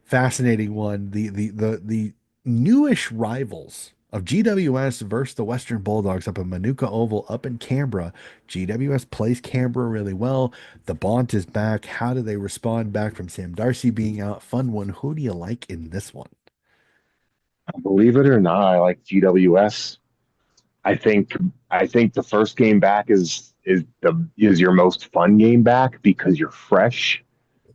fascinating one. The newish rivals of GWS versus the Western Bulldogs up in Manuka Oval up in Canberra. GWS plays Canberra really well. The Bont is back. How do they respond back from Sam Darcy being out? Fun one. Who do you like in this one?
Believe it or not, I like GWS. I think I think the first game back is your most fun game back because you're fresh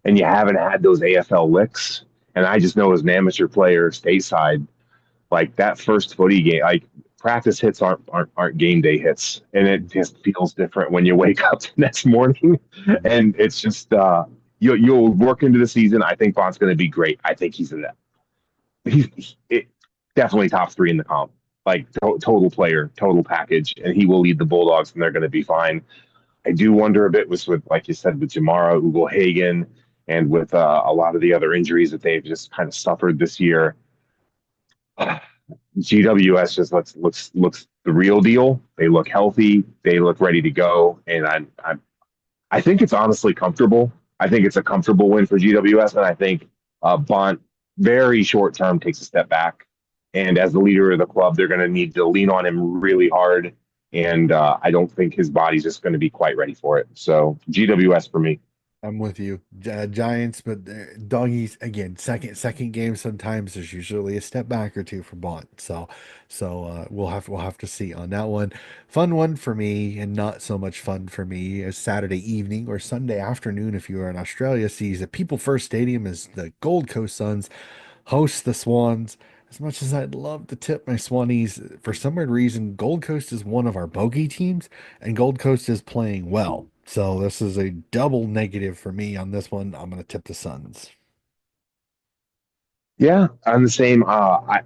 and you haven't had those AFL licks. And I just know as an amateur player stateside, like that first footy game, like practice hits aren't game day hits, and it just feels different when you wake up the next morning. And it's just you'll work into the season. I think Bond's going to be great. I think he's definitely top three in the comp, like total player, total package, and he will lead the Bulldogs, and they're going to be fine. I do wonder a bit with like you said with Jamara Ugle-Hagan and with a lot of the other injuries that they've just kind of suffered this year. GWS just looks the real deal. They look healthy. They look ready to go, and I think it's honestly comfortable. I think it's a comfortable win for GWS, and I think Bont very short term takes a step back. And as the leader of the club, they're going to need to lean on him really hard. And I don't think his body's just going to be quite ready for it. So GWS for me.
I'm with you. Giants, but doggies again. Second game. Sometimes there's usually a step back or two for Bont. So we'll have to see on that one. Fun one for me, and not so much fun for me. A Saturday evening or Sunday afternoon if you are in Australia sees the People First Stadium as the Gold Coast Suns host the Swans. As much as I'd love to tip my Swannies, for some weird reason, Gold Coast is one of our bogey teams, and Gold Coast is playing well. So this is a double negative for me on this one. I'm going to tip the Suns.
Yeah, I'm the same. I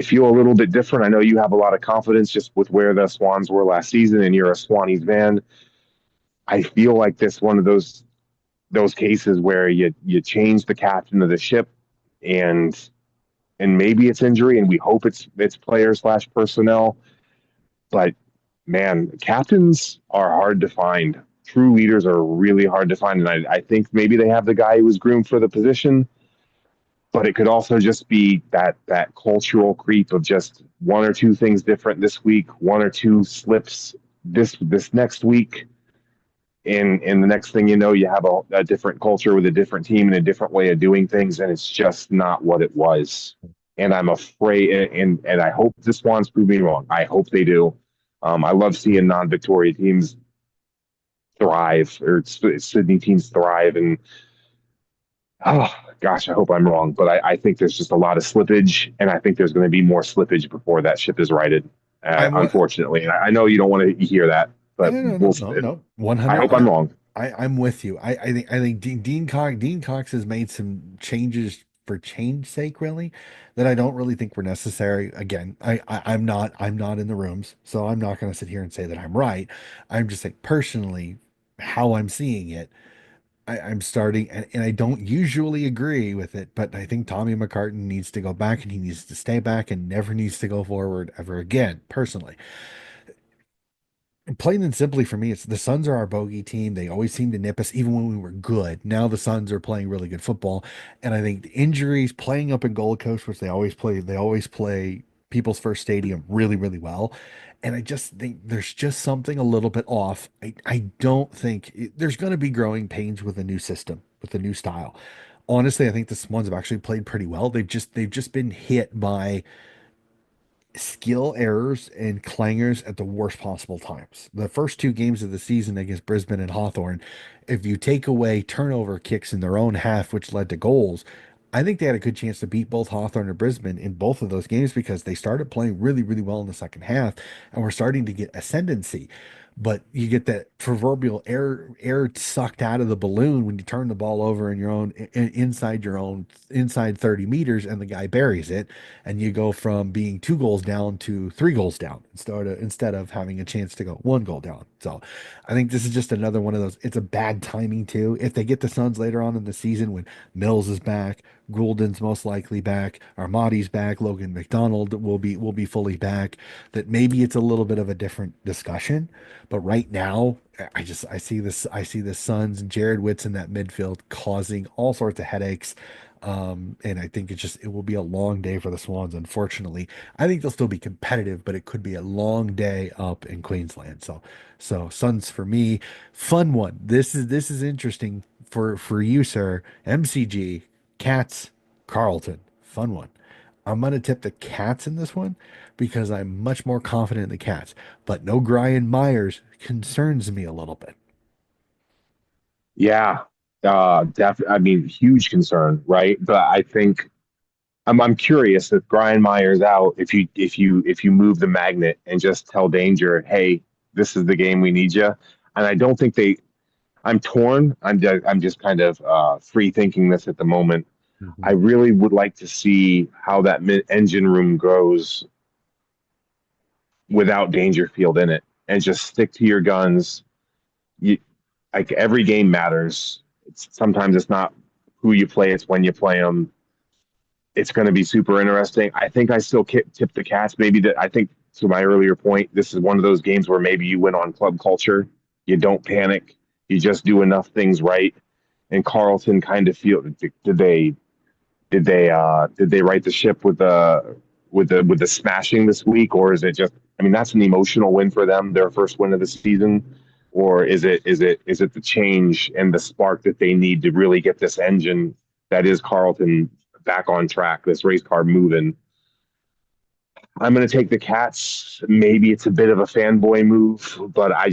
feel a little bit different. I know you have a lot of confidence just with where the Swans were last season, and you're a Swannies fan. I feel like this one of those cases where you change the captain of the ship, and and maybe it's injury, and we hope it's player slash personnel. But man, captains are hard to find. True leaders are really hard to find, and I think maybe they have the guy who was groomed for the position, but it could also just be that cultural creep of just one or two things different this week, one or two slips this next week, and the next thing you know, you have a different culture with a different team and a different way of doing things, and it's just not what it was. And I'm afraid, and I hope the Swans prove me wrong. I hope they do. I love seeing non-Victoria teams thrive, or Sydney teams thrive, and oh gosh, I hope I'm wrong, but I think there's just a lot of slippage, and I think there's going to be more slippage before that ship is righted.
I'm what
Unfortunately, I know you don't want to hear that, but
no, no, no,
we'll.
no, no.
I
100.
hope I'm wrong.
I'm with you. I think Dean Cox has made some changes for change sake, really, that I don't really think were necessary. Again, I'm not in the rooms, so I'm not going to sit here and say that I'm right. I'm just saying personally how I'm seeing it. I'm starting, and I don't usually agree with it, but I think Tommy McCartan needs to go back and he needs to stay back and never needs to go forward ever again, personally. Plain and simply for me, it's the Suns are our bogey team. They always seem to nip us, even when we were good. Now the Suns are playing really good football, and I think the injuries, playing up in Gold Coast, which they always play People's First Stadium really, really well. And I just think there's just something a little bit off. I don't think there's going to be growing pains with a new system, with a new style. Honestly, I think the Swans have actually played pretty well. They've just been hit by skill errors and clangers at the worst possible times. The first two games of the season against Brisbane and Hawthorn, if you take away turnover kicks in their own half, which led to goals, I think they had a good chance to beat both Hawthorn and Brisbane in both of those games because they started playing really, really well in the second half and we're starting to get ascendancy. But you get that proverbial air sucked out of the balloon when you turn the ball over in your own inside 30 meters and the guy buries it, and you go from being 2 goals down to 3 goals down instead of having a chance to go 1 goal down. So I think this is just another one of those. It's a bad timing too. If they get the Suns later on in the season when Mills is back, Goulden's most likely back, Armadi's back, Logan McDonald will be fully back, that maybe it's a little bit of a different discussion. But right now, I see the Suns and Jared Witts in that midfield causing all sorts of headaches. And I think it will be a long day for the Swans, unfortunately. I think they'll still be competitive, but it could be a long day up in Queensland. So Suns for me, fun one. This is interesting for you, sir. MCG, Cats, Carlton, fun one. I'm gonna tip the Cats in this one because I'm much more confident in the Cats. But no Brian Myers concerns me a little bit.
Yeah, definitely. I mean, huge concern, right? But I think I'm curious if Brian Meyer's out, if you move the magnet and just tell Danger, hey, this is the game we need you. And I don't think they. I'm torn. I'm just kind of free thinking this at the moment. I
Mhm.
really would like to see how that engine room goes without Dangerfield in it, and just stick to your guns. You like every game matters. Sometimes it's not who you play; it's when you play them. It's going to be super interesting. I think I still tip the Cats. Maybe that I think to my earlier point, this is one of those games where maybe you win on club culture. You don't panic. You just do enough things right. And Carlton kind of feel did they right the ship with the smashing this week, or is it just? I mean, that's an emotional win for them, their first win of the season, or is it the change and the spark that they need to really get this engine that is Carlton back on track, this race car moving? I'm going to take the Cats. Maybe it's a bit of a fanboy move, but I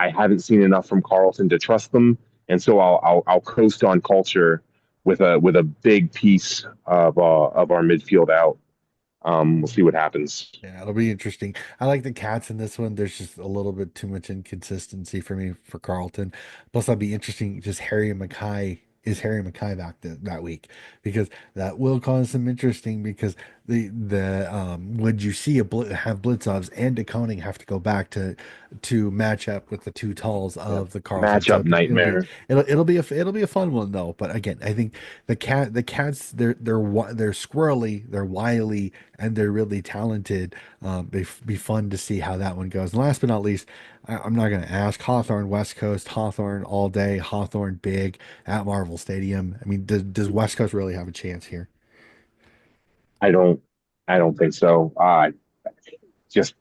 haven't seen enough from Carlton to trust them, and so I'll coast on culture with a big piece of our midfield out. We'll see what happens.
Yeah, it'll be interesting. I like the Cats in this one. There's just a little bit too much inconsistency for me for Carlton. Plus, that'd be interesting. Just Harry and Mackay is Harry Mackay back that week? Because that will cause some interesting because the would you see have Blitzovs and DeConing have to go back to match up with the two talls
Yep.
of the Carlson. So
Matchup
it'll be
nightmare.
it'll be a fun one though. But again, I think the cats they're squirrely, they're wily, and they're really talented. Be fun to see how that one goes. And last but not least, I'm not going to ask Hawthorne West Coast, Hawthorne all day, Hawthorne big at Marvel Stadium. I mean, does West Coast really have a chance here?
I don't I don't think so. Just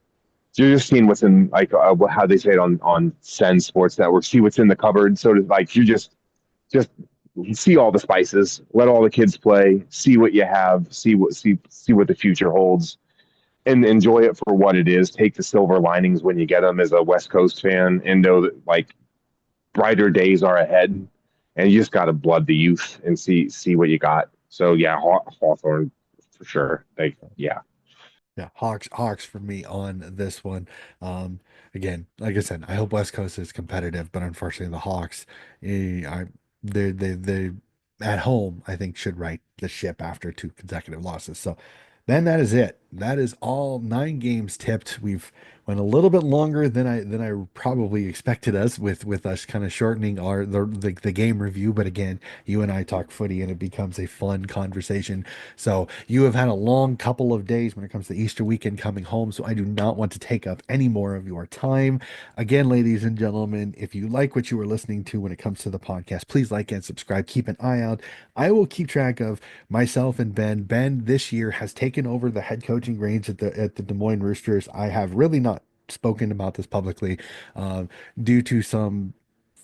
you're just seeing what's in like how they say it on Sen Sports Network. See what's in the cupboard. So to, like you just see all the spices. Let all the kids play. See what you have. See what the future holds, and enjoy it for what it is. Take the silver linings when you get them as a West Coast fan, and know that like brighter days are ahead. And you just got to blood the youth and see what you got. So yeah, Hawthorne for sure. Like yeah.
Yeah, Hawks for me on this one. Again, like I said, I hope West Coast is competitive, but unfortunately, the Hawks, I they at home, I think should right the ship after two consecutive losses. So then that is it. That is all 9 games tipped. We've went a little bit longer than I probably expected us with us kind of shortening the game review. But again, you and I talk footy and it becomes a fun conversation. So you have had a long couple of days when it comes to Easter weekend coming home. So I do not want to take up any more of your time. Again, ladies and gentlemen, if you like what you are listening to when it comes to the podcast, please like and subscribe. Keep an eye out. I will keep track of myself and Ben. Ben this year has taken over the head coaching reins at the Des Moines Roosters. I have really not spoken about this publicly due to some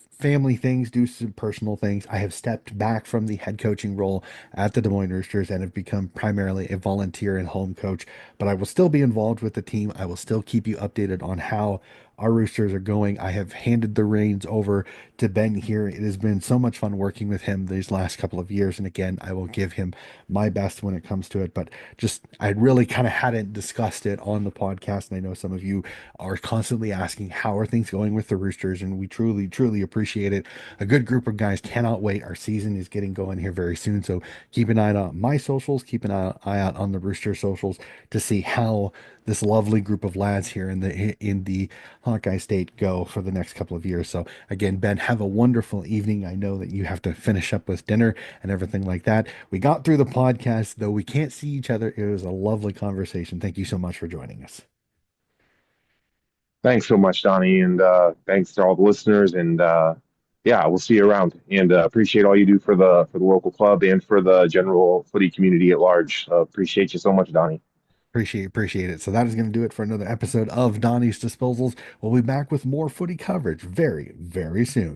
family things, do some personal things. I have stepped back from the head coaching role at the Des Moines Roosters and have become primarily a volunteer and home coach. But I will still be involved with the team. I will still keep you updated on how our Roosters are going. I have handed the reins over to Ben here. It has been so much fun working with him these last couple of years. And again, I will give him my best when it comes to it. But just, I really kind of hadn't discussed it on the podcast. And I know some of you are constantly asking, how are things going with the Roosters? And we truly, truly appreciate it. A good group of guys cannot wait. Our season is getting going here very soon. So keep an eye out on my socials, keep an eye out on the Rooster socials to see how this lovely group of lads here in the Hawkeye State go for the next couple of years. So again, Ben, have a wonderful evening. I know that you have to finish up with dinner and everything like that. We got through the podcast, though we can't see each other. It was a lovely conversation. Thank you so much for joining us.
Thanks so much, Donnie, and thanks to all the listeners. And yeah, we'll see you around. And appreciate all you do for the local club and for the general footy community at large. Appreciate you so much, Donnie.
Appreciate it. So that is going to do it for another episode of Donnie's Disposals. We'll be back with more footy coverage very, very soon.